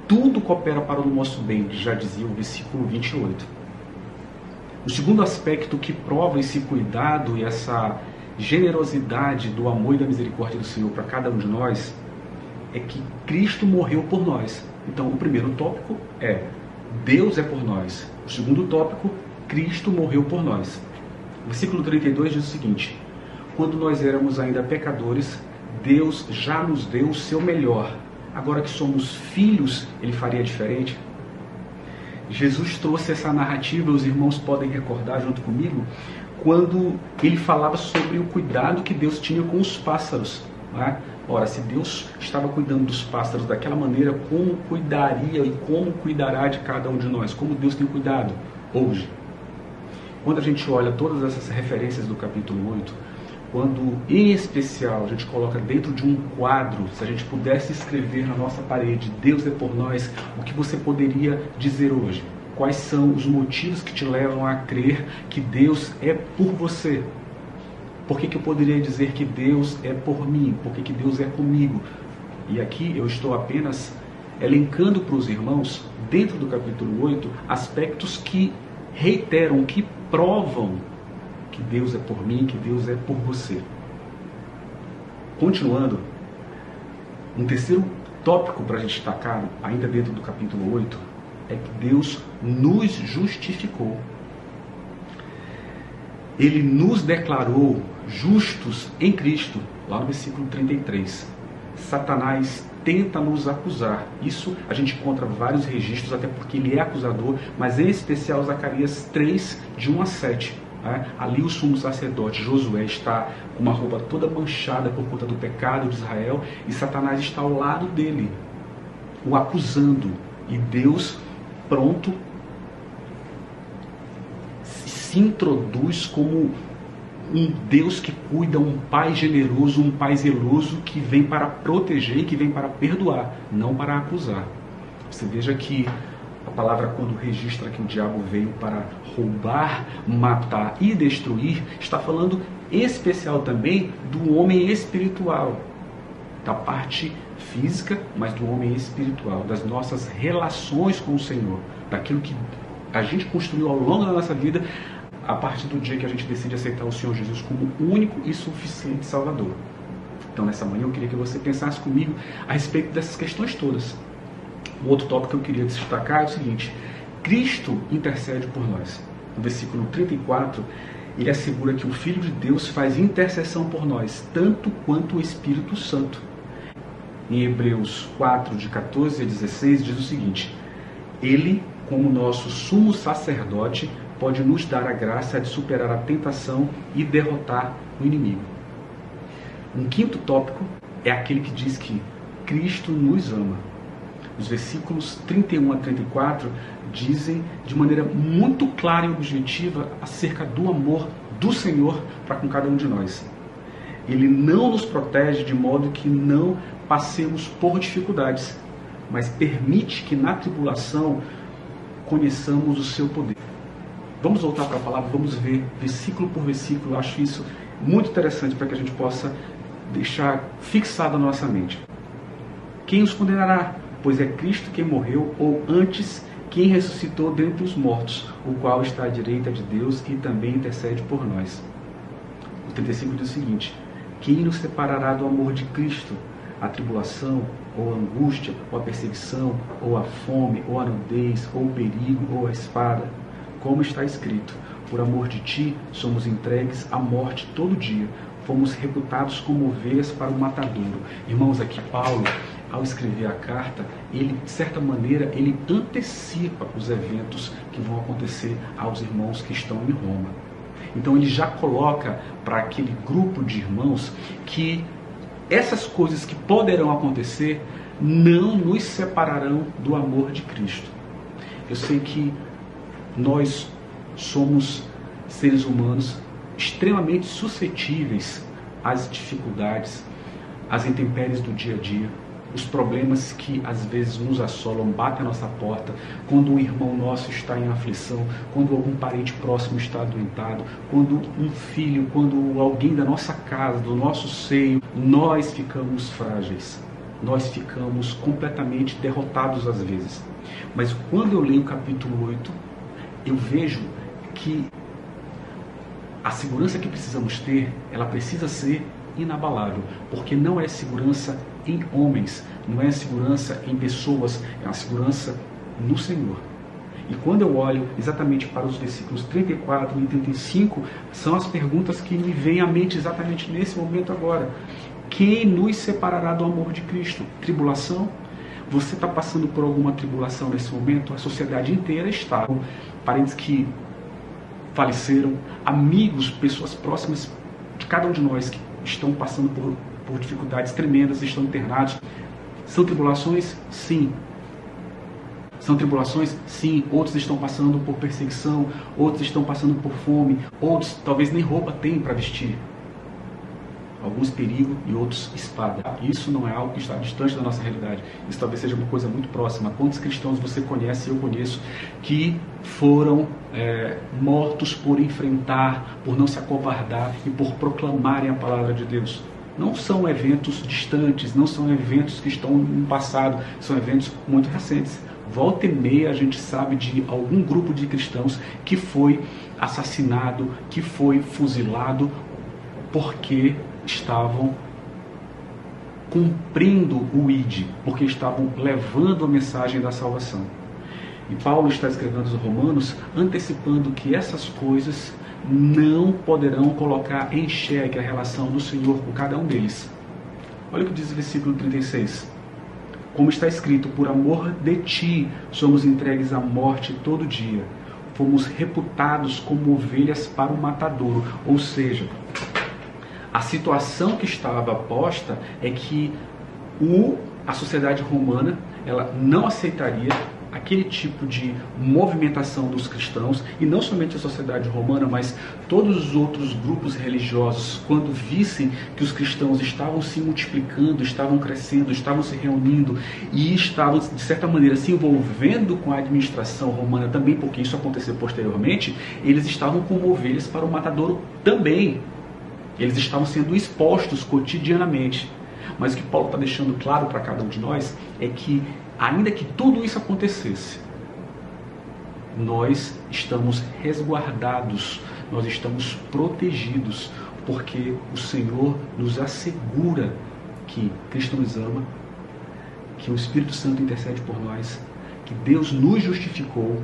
Tudo coopera para o nosso bem, já dizia o versículo 28. O segundo aspecto que prova esse cuidado e essa generosidade do amor e da misericórdia do Senhor para cada um de nós é que Cristo morreu por nós. Então, o primeiro tópico é Deus é por nós. O segundo tópico, Cristo morreu por nós. O versículo 32 diz o seguinte: quando nós éramos ainda pecadores, Deus já nos deu o seu melhor. Agora que somos filhos, ele faria diferente? Jesus trouxe essa narrativa, os irmãos podem recordar junto comigo, quando ele falava sobre o cuidado que Deus tinha com os pássaros. Não é? Ora, se Deus estava cuidando dos pássaros daquela maneira, como cuidaria e como cuidará de cada um de nós? Como Deus tem cuidado hoje? Quando a gente olha todas essas referências do capítulo 8, quando em especial a gente coloca dentro de um quadro, se a gente pudesse escrever na nossa parede, Deus é por nós, o que você poderia dizer hoje? Quais são os motivos que te levam a crer que Deus é por você? Por que eu poderia dizer que Deus é por mim? Por que Deus é comigo? E aqui eu estou apenas elencando para os irmãos, dentro do capítulo 8, aspectos que reiteram, que provam que Deus é por mim, que Deus é por você. Continuando, um terceiro tópico para a gente destacar, ainda dentro do capítulo 8, é que Deus nos justificou. Ele nos declarou justos em Cristo, lá no versículo 33. Satanás tenta nos acusar. Isso a gente encontra vários registros, até porque ele é acusador, mas em especial Zacarias 3, de 1 a 7. Ali o sumo sacerdote Josué está com uma roupa toda manchada por conta do pecado de Israel, e Satanás está ao lado dele, o acusando. E Deus, pronto, se introduz como um Deus que cuida, um Pai generoso, um Pai zeloso, que vem para proteger e que vem para perdoar, não para acusar. Você veja que a palavra, quando registra que o diabo veio para roubar, matar e destruir, está falando em especial também do homem espiritual, da parte física, mas do homem espiritual, das nossas relações com o Senhor, daquilo que a gente construiu ao longo da nossa vida, a partir do dia que a gente decide aceitar o Senhor Jesus como único e suficiente Salvador. Então, nessa manhã, eu queria que você pensasse comigo a respeito dessas questões todas. Um outro tópico que eu queria destacar é o seguinte: Cristo intercede por nós. No versículo 34, ele assegura que o Filho de Deus faz intercessão por nós, tanto quanto o Espírito Santo. Em Hebreus 4, de 14 a 16, diz o seguinte: ele, como nosso sumo sacerdote, pode nos dar a graça de superar a tentação e derrotar o inimigo. Um quinto tópico é aquele que diz que Cristo nos ama. Os versículos 31 a 34 dizem de maneira muito clara e objetiva acerca do amor do Senhor para com cada um de nós. Ele não nos protege de modo que não passemos por dificuldades, mas permite que na tribulação conheçamos o seu poder. Vamos voltar para a palavra, vamos ver versículo por versículo. Eu acho isso muito interessante para que a gente possa deixar fixado na nossa mente. Quem os condenará? Pois é Cristo quem morreu, ou antes, quem ressuscitou dentre os mortos, o qual está à direita de Deus e também intercede por nós. O 35 diz o seguinte: quem nos separará do amor de Cristo? A tribulação, ou a angústia, ou a perseguição, ou a fome, ou a nudez, ou o perigo, ou a espada? Como está escrito: por amor de ti somos entregues à morte todo dia, fomos reputados como ovelhas para o matadouro. Irmãos, aqui Paulo, ao escrever a carta, ele, de certa maneira, ele antecipa os eventos que vão acontecer aos irmãos que estão em Roma. Então ele já coloca para aquele grupo de irmãos que essas coisas que poderão acontecer não nos separarão do amor de Cristo. Eu sei que nós somos seres humanos extremamente suscetíveis às dificuldades, às intempéries do dia a dia, os problemas que às vezes nos assolam, batem a nossa porta, quando um irmão nosso está em aflição, quando algum parente próximo está adoentado, quando um filho, quando alguém da nossa casa, do nosso seio, nós ficamos frágeis, nós ficamos completamente derrotados às vezes. Mas quando eu leio o capítulo 8, eu vejo que a segurança que precisamos ter, ela precisa ser inabalável, porque não é segurança em homens, não é segurança em pessoas, é uma segurança no Senhor. E quando eu olho exatamente para os versículos 34 e 35, são as perguntas que me vêm à mente exatamente nesse momento agora. Quem nos separará do amor de Cristo? Tribulação? Você está passando por alguma tribulação nesse momento? A sociedade inteira está. Parentes que faleceram, amigos, pessoas próximas de cada um de nós que estão passando por dificuldades tremendas, estão internados. São tribulações? Sim. São tribulações? Sim. Outros estão passando por perseguição, outros estão passando por fome, outros talvez nem roupa têm para vestir. Alguns perigo e outros espada. Isso não é algo que está distante da nossa realidade. Isso talvez seja uma coisa muito próxima. Quantos cristãos você conhece, eu conheço, que foram mortos por enfrentar, por não se acovardar e por proclamarem a palavra de Deus? Não são eventos distantes, não são eventos que estão no passado, são eventos muito recentes. Volta e meia a gente sabe de algum grupo de cristãos que foi assassinado, que foi fuzilado, porque estavam cumprindo o ID, porque estavam levando a mensagem da salvação. E Paulo está escrevendo aos Romanos, antecipando que essas coisas não poderão colocar em xeque a relação do Senhor com cada um deles. Olha o que diz o versículo 36. Como está escrito: por amor de ti somos entregues à morte todo dia. Fomos reputados como ovelhas para o matadouro. Ou seja, a situação que estava posta é que a sociedade romana ela não aceitaria aquele tipo de movimentação dos cristãos, e não somente a sociedade romana, mas todos os outros grupos religiosos, quando vissem que os cristãos estavam se multiplicando, estavam crescendo, estavam se reunindo e estavam, de certa maneira, se envolvendo com a administração romana também, porque isso aconteceu posteriormente, eles estavam como ovelhas para o matadouro também. Eles estavam sendo expostos cotidianamente. Mas o que Paulo está deixando claro para cada um de nós é que, ainda que tudo isso acontecesse, nós estamos resguardados, nós estamos protegidos, porque o Senhor nos assegura que Cristo nos ama, que o Espírito Santo intercede por nós, que Deus nos justificou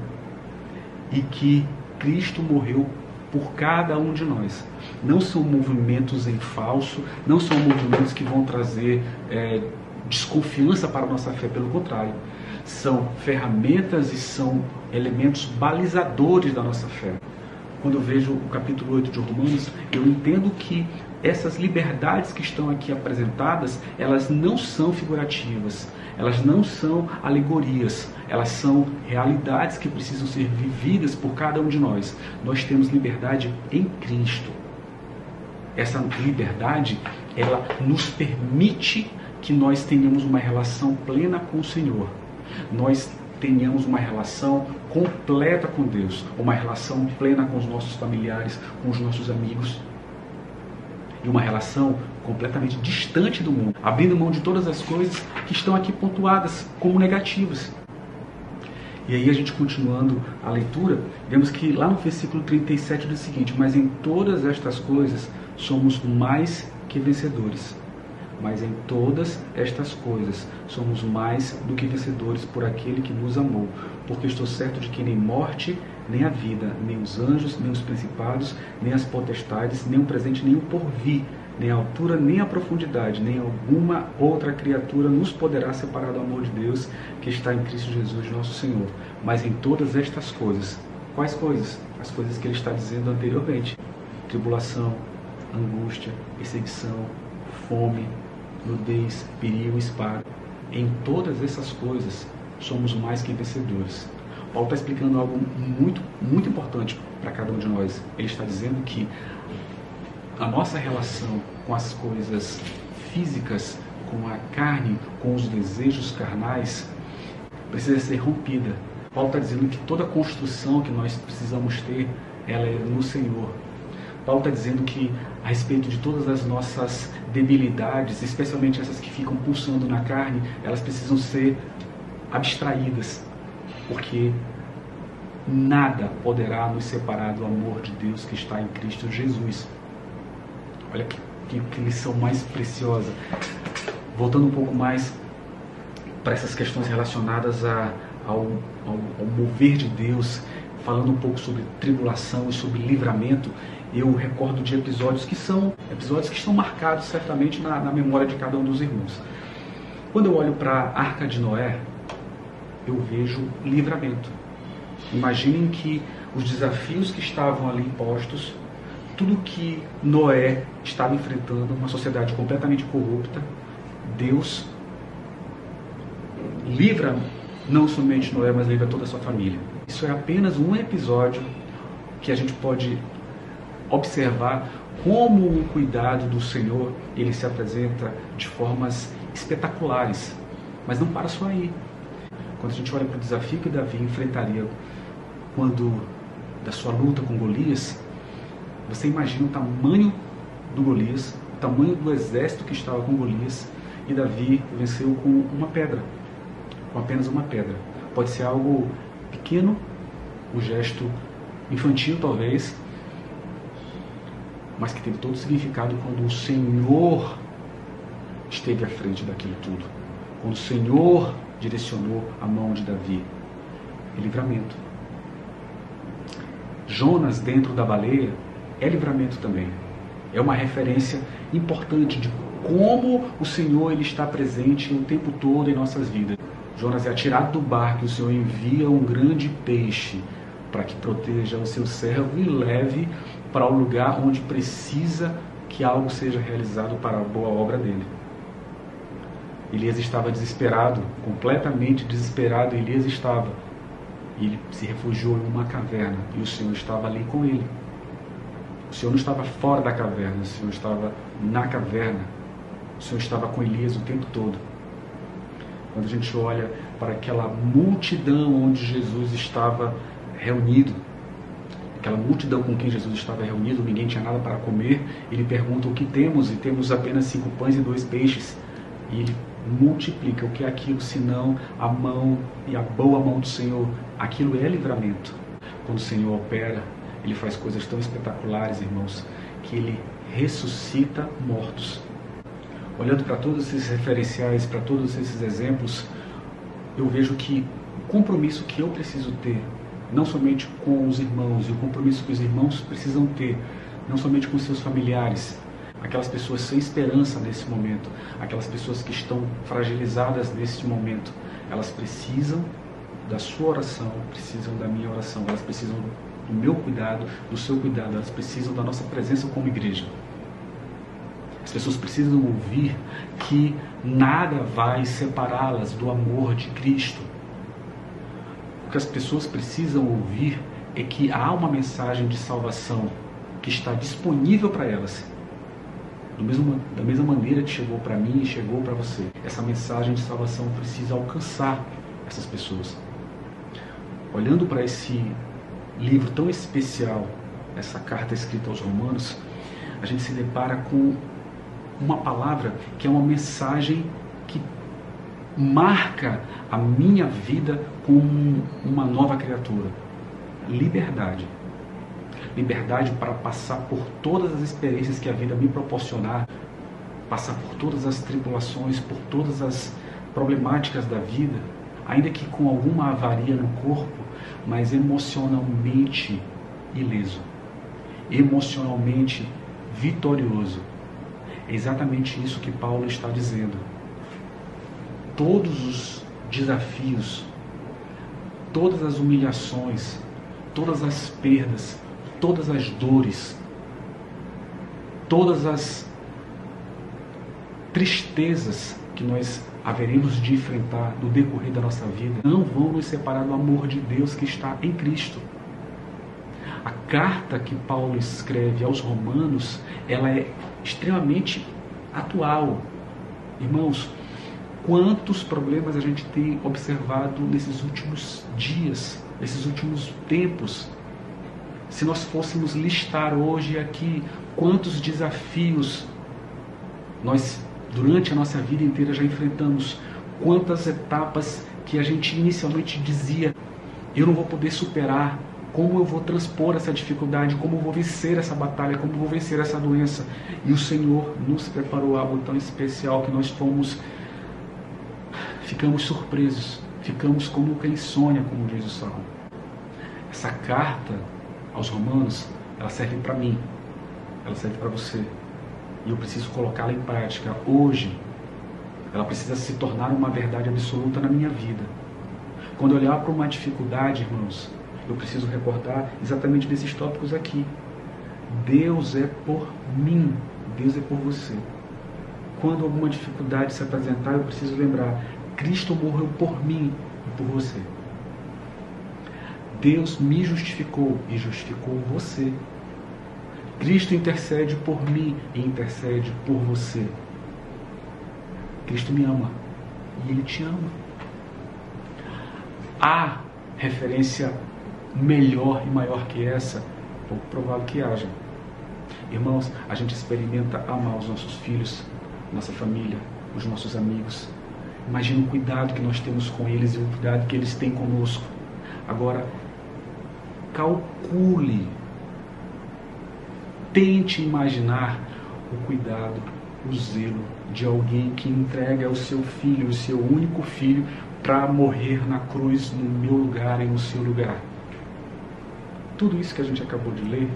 e que Cristo morreu por cada um de nós. Não são movimentos em falso, não são movimentos que vão trazer desconfiança para a nossa fé, pelo contrário. são ferramentas e são elementos balizadores da nossa fé. Quando eu vejo o capítulo 8 de Romanos, eu entendo que essas liberdades que estão aqui apresentadas, elas não são figurativas, elas não são alegorias, elas são realidades que precisam ser vividas por cada um de nós. Nós temos liberdade em Cristo. Essa liberdade, ela nos permite que nós tenhamos uma relação plena com o Senhor. Nós tenhamos uma relação completa com Deus, uma relação plena com os nossos familiares, com os nossos amigos, e uma relação completamente distante do mundo, abrindo mão de todas as coisas que estão aqui pontuadas como negativas. E aí a gente continuando a leitura, vemos que lá no versículo 37 diz o seguinte: mas em todas estas coisas somos mais que vencedores. Mas em todas estas coisas somos mais do que vencedores por aquele que nos amou. Porque estou certo de que nem morte, nem a vida, nem os anjos, nem os principados, nem as potestades, nem o presente, nem o porvir, nem a altura, nem a profundidade, nem alguma outra criatura nos poderá separar do amor de Deus que está em Cristo Jesus, nosso Senhor. Mas em todas estas coisas, quais coisas? As coisas que ele está dizendo anteriormente: tribulação, angústia, perseguição, fome, nudez, perigo, espada. Em todas essas coisas somos mais que vencedores. Paulo está explicando algo muito importante para cada um de nós. Ele está dizendo que a nossa relação com as coisas físicas, com a carne, com os desejos carnais, precisa ser rompida. Paulo está dizendo que toda construção que nós precisamos ter, ela é no Senhor. Paulo está dizendo que a respeito de todas as nossas debilidades, especialmente essas que ficam pulsando na carne, elas precisam ser abstraídas, porque nada poderá nos separar do amor de Deus que está em Cristo Jesus. Olha que lição mais preciosa. Voltando um pouco mais para essas questões relacionadas ao mover de Deus, falando um pouco sobre tribulação e sobre livramento, eu recordo de episódios que estão marcados certamente na memória de cada um dos irmãos. Quando eu olho para a Arca de Noé, eu vejo livramento. Imaginem que os desafios que estavam ali postos, tudo que Noé estava enfrentando, uma sociedade completamente corrupta, Deus livra não somente Noé, mas livra toda a sua família. Isso é apenas um episódio que a gente pode observar como o cuidado do Senhor, ele se apresenta de formas espetaculares, mas não para só aí. Quando a gente olha para o desafio que Davi enfrentaria da sua luta com Golias, você imagina o tamanho do Golias, o tamanho do exército que estava com Golias, e Davi venceu com uma pedra, com apenas uma pedra. Pode ser algo pequeno, um gesto infantil talvez, mas que teve todo o significado quando o Senhor esteve à frente daquilo tudo. Quando o Senhor direcionou a mão de Davi. É livramento. Jonas dentro da baleia é livramento também. É uma referência importante de como o Senhor ele está presente o tempo todo em nossas vidas. Jonas é atirado do barco e o Senhor envia um grande peixe para que proteja o seu servo e leve para o lugar onde precisa que algo seja realizado para a boa obra dele. Elias estava desesperado, completamente desesperado. Elias estava, e ele se refugiou em uma caverna, e o Senhor estava ali com ele. O Senhor não estava fora da caverna, o Senhor estava na caverna. O Senhor estava com Elias o tempo todo. Quando a gente olha para aquela multidão onde Jesus estava reunido, aquela multidão com quem Jesus estava reunido, ninguém tinha nada para comer, ele pergunta o que temos, e temos apenas 5 pães e 2 peixes. E ele multiplica o que é aquilo, senão a mão e a boa mão do Senhor. Aquilo é livramento. Quando o Senhor opera, ele faz coisas tão espetaculares, irmãos, que ele ressuscita mortos. Olhando para todos esses referenciais, para todos esses exemplos, eu vejo que o compromisso que eu preciso ter, não somente com os irmãos, e o compromisso que os irmãos precisam ter, não somente com seus familiares, aquelas pessoas sem esperança nesse momento, aquelas pessoas que estão fragilizadas nesse momento, elas precisam da sua oração, precisam da minha oração, elas precisam do meu cuidado, do seu cuidado, elas precisam da nossa presença como igreja. As pessoas precisam ouvir que nada vai separá-las do amor de Cristo. O que as pessoas precisam ouvir é que há uma mensagem de salvação que está disponível para elas. Da mesma maneira que chegou para mim e chegou para você. Essa mensagem de salvação precisa alcançar essas pessoas. Olhando para esse livro tão especial, essa carta escrita aos Romanos, a gente se depara com uma palavra que é uma mensagem que marca a minha vida como uma nova criatura. Liberdade. Liberdade para passar por todas as experiências que a vida me proporcionar, passar por todas as tribulações, por todas as problemáticas da vida, ainda que com alguma avaria no corpo, mas emocionalmente ileso, emocionalmente vitorioso. É exatamente isso que Paulo está dizendo. Todos os desafios, todas as humilhações, todas as perdas, todas as dores, todas as tristezas que nós haveremos de enfrentar no decorrer da nossa vida, não vão nos separar do amor de Deus que está em Cristo. A carta que Paulo escreve aos Romanos, ela é extremamente atual. Irmãos, quantos problemas a gente tem observado nesses últimos dias, nesses últimos tempos. Se nós fôssemos listar hoje aqui quantos desafios nós, durante a nossa vida inteira, já enfrentamos, quantas etapas que a gente inicialmente dizia, eu não vou poder superar, como eu vou transpor essa dificuldade, como eu vou vencer essa batalha, como eu vou vencer essa doença. E o Senhor nos preparou algo tão especial que nós ficamos surpresos, ficamos como quem sonha, como diz o Salmo. Essa carta aos Romanos, ela serve para mim, ela serve para você. E eu preciso colocá-la em prática hoje. Ela precisa se tornar uma verdade absoluta na minha vida. Quando eu olhar para uma dificuldade, irmãos, eu preciso recordar exatamente desses tópicos aqui. Deus é por mim, Deus é por você. Quando alguma dificuldade se apresentar, eu preciso lembrar, Cristo morreu por mim e por você. Deus me justificou e justificou você. Cristo intercede por mim e intercede por você. Cristo me ama e Ele te ama. Há referência melhor e maior que essa? Pouco provável que haja. Irmãos, a gente experimenta amar os nossos filhos, nossa família, os nossos amigos. Imagina o cuidado que nós temos com eles e o cuidado que eles têm conosco. Agora, calcule, tente imaginar o cuidado, o zelo de alguém que entrega o seu filho, o seu único filho, para morrer na cruz no meu lugar e no seu lugar. Tudo isso que a gente acabou de ler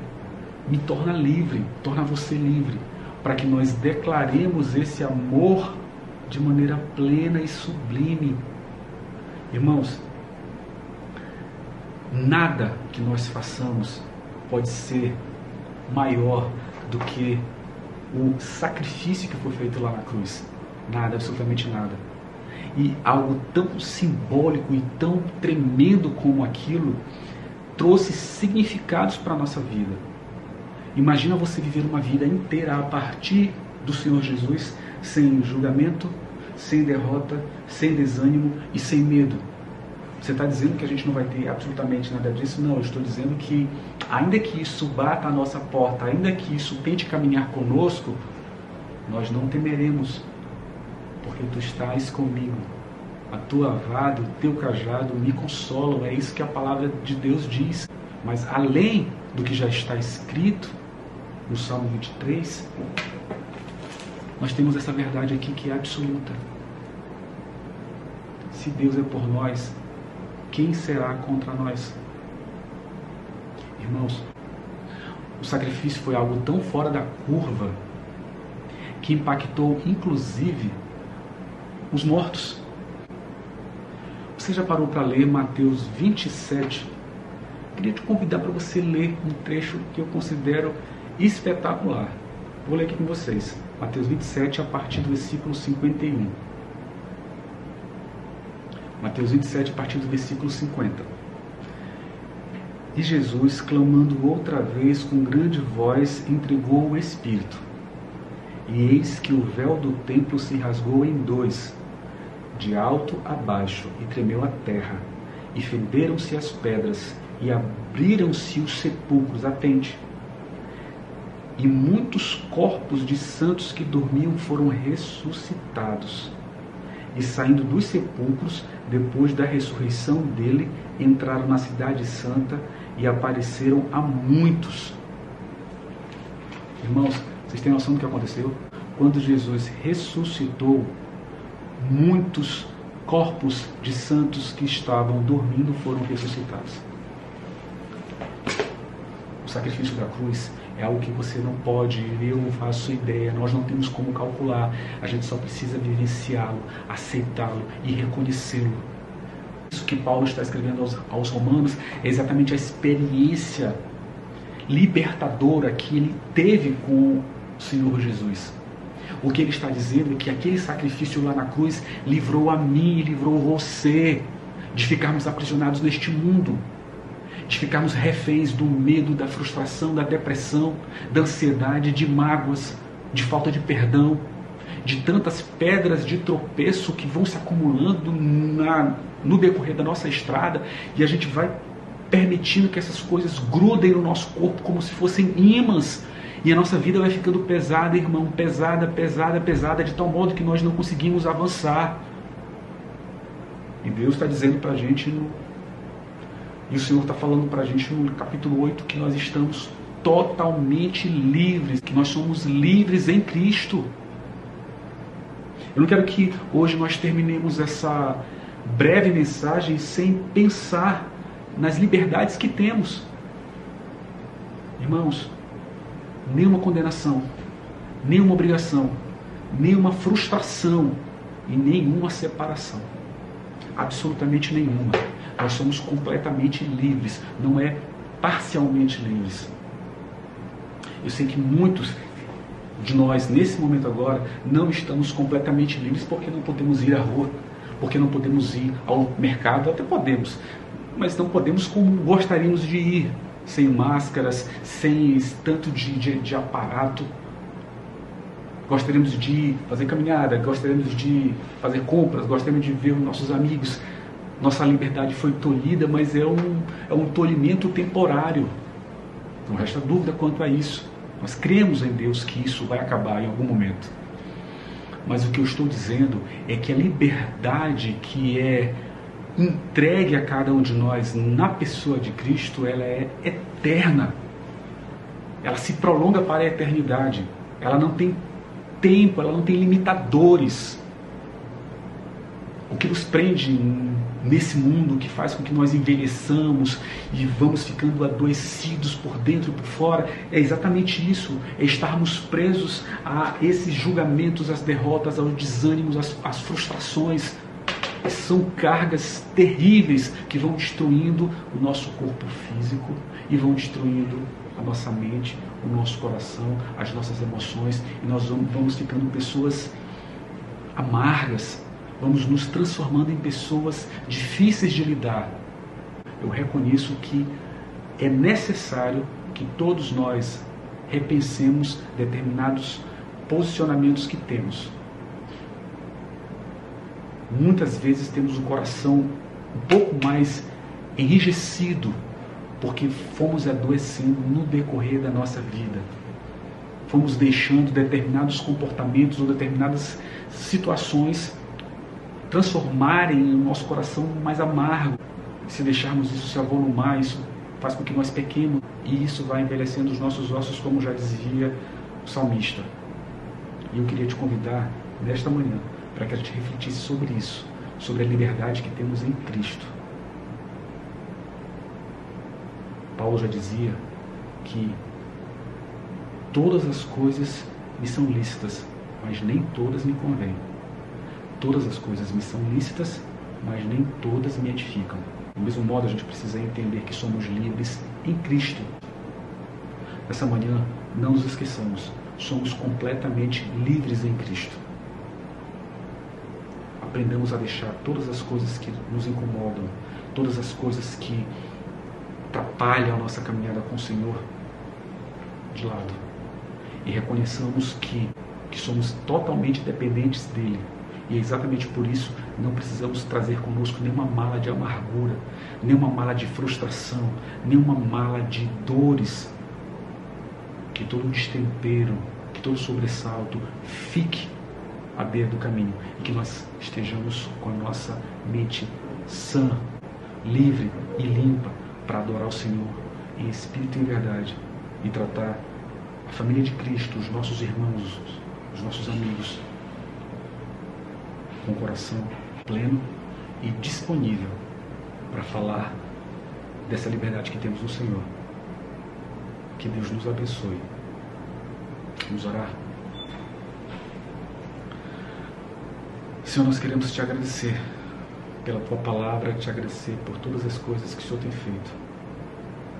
me torna livre, torna você livre, para que nós declaremos esse amor de maneira plena e sublime. Irmãos, nada que nós façamos pode ser maior do que o sacrifício que foi feito lá na cruz. Nada, absolutamente nada. E algo tão simbólico e tão tremendo como aquilo trouxe significados para a nossa vida. Imagina você viver uma vida inteira a partir do Senhor Jesus, sem julgamento, sem derrota, sem desânimo e sem medo. Você está dizendo que a gente não vai ter absolutamente nada disso? Não, eu estou dizendo que, ainda que isso bata a nossa porta, ainda que isso tente caminhar conosco, nós não temeremos, porque tu estás comigo. A tua vara, o teu cajado me consolam. É isso que a palavra de Deus diz. Mas além do que já está escrito no Salmo 23, nós temos essa verdade aqui que é absoluta. Se Deus é por nós, quem será contra nós? Irmãos, o sacrifício foi algo tão fora da curva que impactou inclusive os mortos. Você já parou para ler Mateus 27? Queria te convidar para você ler um trecho que eu considero espetacular. Vou ler aqui com vocês. Mateus 27, a partir do versículo 51. Mateus 27, a partir do versículo 50. E Jesus, clamando outra vez com grande voz, entregou o Espírito. E eis que o véu do templo se rasgou em dois, de alto a baixo, e tremeu a terra, e fenderam-se as pedras, e abriram-se os sepulcros. Atente. E muitos corpos de santos que dormiam foram ressuscitados. E saindo dos sepulcros, depois da ressurreição dele, entraram na cidade santa e apareceram a muitos. Irmãos, vocês têm noção do que aconteceu? Quando Jesus ressuscitou, muitos corpos de santos que estavam dormindo foram ressuscitados. O sacrifício da cruz é algo que você não pode, eu não faço ideia, nós não temos como calcular. A gente só precisa vivenciá-lo, aceitá-lo e reconhecê-lo. Isso que Paulo está escrevendo aos Romanos é exatamente a experiência libertadora que ele teve com o Senhor Jesus. O que ele está dizendo é que aquele sacrifício lá na cruz livrou a mim e livrou você de ficarmos aprisionados neste mundo, de ficarmos reféns do medo, da frustração, da depressão, da ansiedade, de mágoas, de falta de perdão, de tantas pedras de tropeço que vão se acumulando no decorrer da nossa estrada, e a gente vai permitindo que essas coisas grudem no nosso corpo como se fossem ímãs, e a nossa vida vai ficando pesada, irmão, pesada, pesada, pesada, de tal modo que nós não conseguimos avançar. E Deus está dizendo para a gente, e o Senhor está falando para a gente no capítulo 8, que nós estamos totalmente livres, que nós somos livres em Cristo. Eu não quero que hoje nós terminemos essa breve mensagem sem pensar nas liberdades que temos. Irmãos, nenhuma condenação, nenhuma obrigação, nenhuma frustração e nenhuma separação. Absolutamente nenhuma. Nós somos completamente livres, não é parcialmente livres. Eu sei que muitos de nós, nesse momento agora, não estamos completamente livres porque não podemos ir à rua, porque não podemos ir ao mercado, até podemos, mas não podemos como gostaríamos de ir, sem máscaras, sem tanto de aparato. Gostaríamos de fazer caminhada, gostaríamos de fazer compras, gostaríamos de ver os nossos amigos. Nossa liberdade foi tolhida, mas é um tolhimento temporário. Não resta dúvida quanto a isso. Nós cremos em Deus que isso vai acabar em algum momento. Mas o que eu estou dizendo é que a liberdade que é entregue a cada um de nós na pessoa de Cristo, ela é eterna. Ela se prolonga para a eternidade. Ela não tem tempo, ela não tem limitadores. O que nos prende nesse mundo, que faz com que nós envelheçamos e vamos ficando adoecidos por dentro e por fora, é exatamente isso, é estarmos presos a esses julgamentos, às derrotas, aos desânimos, às frustrações. São cargas terríveis que vão destruindo o nosso corpo físico e vão destruindo a nossa mente, o nosso coração, as nossas emoções, e nós vamos ficando pessoas amargas, vamos nos transformando em pessoas difíceis de lidar. Eu reconheço que é necessário que todos nós repensemos determinados posicionamentos que temos. Muitas vezes temos o coração um pouco mais enrijecido, porque fomos adoecendo no decorrer da nossa vida. Fomos deixando determinados comportamentos ou determinadas situações transformarem o nosso coração mais amargo. Se deixarmos isso se avolumar, isso faz com que nós pequemos, e isso vai envelhecendo os nossos ossos, como já dizia o salmista. E eu queria te convidar nesta manhã para que a gente refletisse sobre isso, sobre a liberdade que temos em Cristo. Paulo já dizia que todas as coisas me são lícitas, mas nem todas me convêm. Todas as coisas me são lícitas, mas nem todas me edificam. Do mesmo modo, a gente precisa entender que somos livres em Cristo. Nessa manhã, não nos esqueçamos, somos completamente livres em Cristo. Aprendamos a deixar todas as coisas que nos incomodam, todas as coisas que atrapalham a nossa caminhada com o Senhor de lado. E reconheçamos que somos totalmente dependentes dEle. E é exatamente por isso não precisamos trazer conosco nenhuma mala de amargura, nenhuma mala de frustração, nenhuma mala de dores. Que todo destempero, que todo sobressalto fique à beira do caminho e que nós estejamos com a nossa mente sã, livre e limpa para adorar o Senhor em espírito e em verdade e tratar a família de Cristo, os nossos irmãos, os nossos amigos com o coração pleno e disponível para falar dessa liberdade que temos no Senhor. Que Deus nos abençoe. Vamos orar? Senhor, nós queremos te agradecer pela tua palavra, te agradecer por todas as coisas que o Senhor tem feito.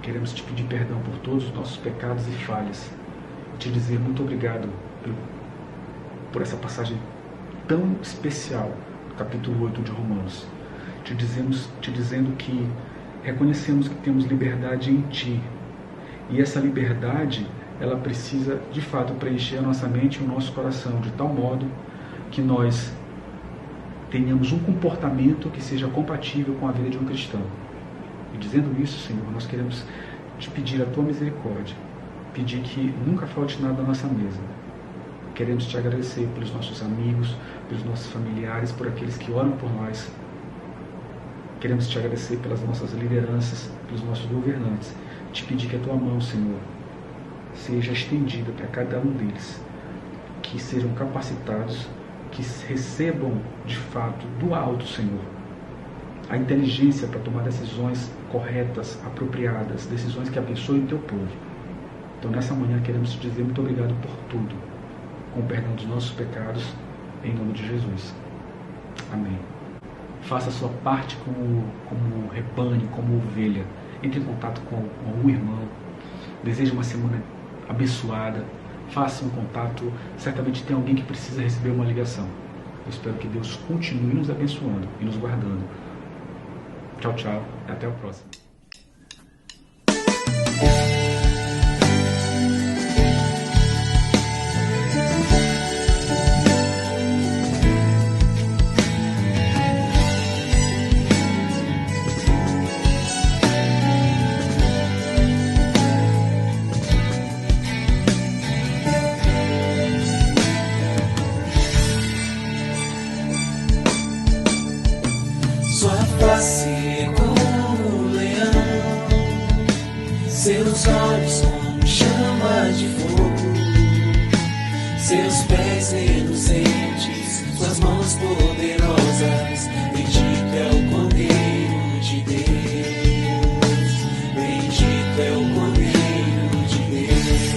Queremos te pedir perdão por todos os nossos pecados e falhas. E te dizer muito obrigado por essa passagem tão especial do capítulo 8 de Romanos. Te dizendo que reconhecemos que temos liberdade em Ti. E essa liberdade, ela precisa, de fato, preencher a nossa mente e o nosso coração, de tal modo que nós tenhamos um comportamento que seja compatível com a vida de um cristão. E dizendo isso, Senhor, nós queremos te pedir a Tua misericórdia, pedir que nunca falte nada na nossa mesa. Queremos te agradecer pelos nossos amigos, pelos nossos familiares, por aqueles que oram por nós. Queremos te agradecer pelas nossas lideranças, pelos nossos governantes. Te pedir que a Tua mão, Senhor, seja estendida para cada um deles, que sejam capacitados, que recebam de fato do alto, Senhor, a inteligência para tomar decisões corretas, apropriadas, decisões que abençoem o Teu povo. Então nessa manhã queremos te dizer muito obrigado por tudo, com o perdão dos nossos pecados, em nome de Jesus. Amém. Faça a sua parte como rebanho, como ovelha. Entre em contato com algum irmão. Deseja uma semana abençoada. Faça um contato. Certamente tem alguém que precisa receber uma ligação. Eu espero que Deus continue nos abençoando e nos guardando. Tchau, tchau. Até o próximo. Seus olhos como chama de fogo, seus pés reluzentes, suas mãos poderosas. Bendito é o Cordeiro de Deus, bendito é o Cordeiro de Deus.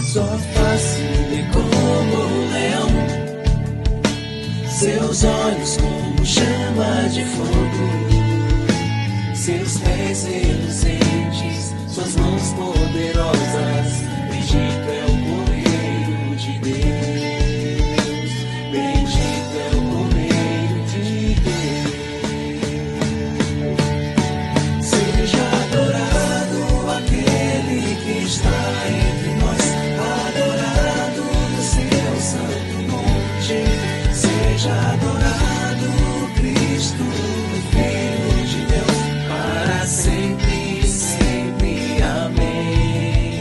Sua face é como o leão, seus olhos como chama de fogo, seus pés reluzentes, suas mãos poderosas. Bendito é o Cordeiro de Deus, bendito é o Cordeiro de Deus. Seja adorado aquele que está entre nós, adorado no seu santo monte. Seja adorado Cristo, Filho de Deus, sempre, sempre, amém.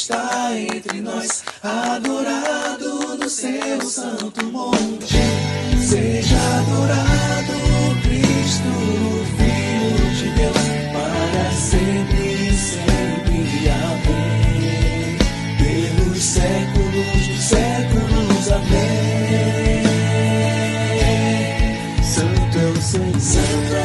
está entre nós, adorado no seu santo monte. Seja adorado Cristo, Filho de Deus, para sempre, sempre, amém. Pelos séculos dos séculos, amém. Santo é o Senhor, Santo é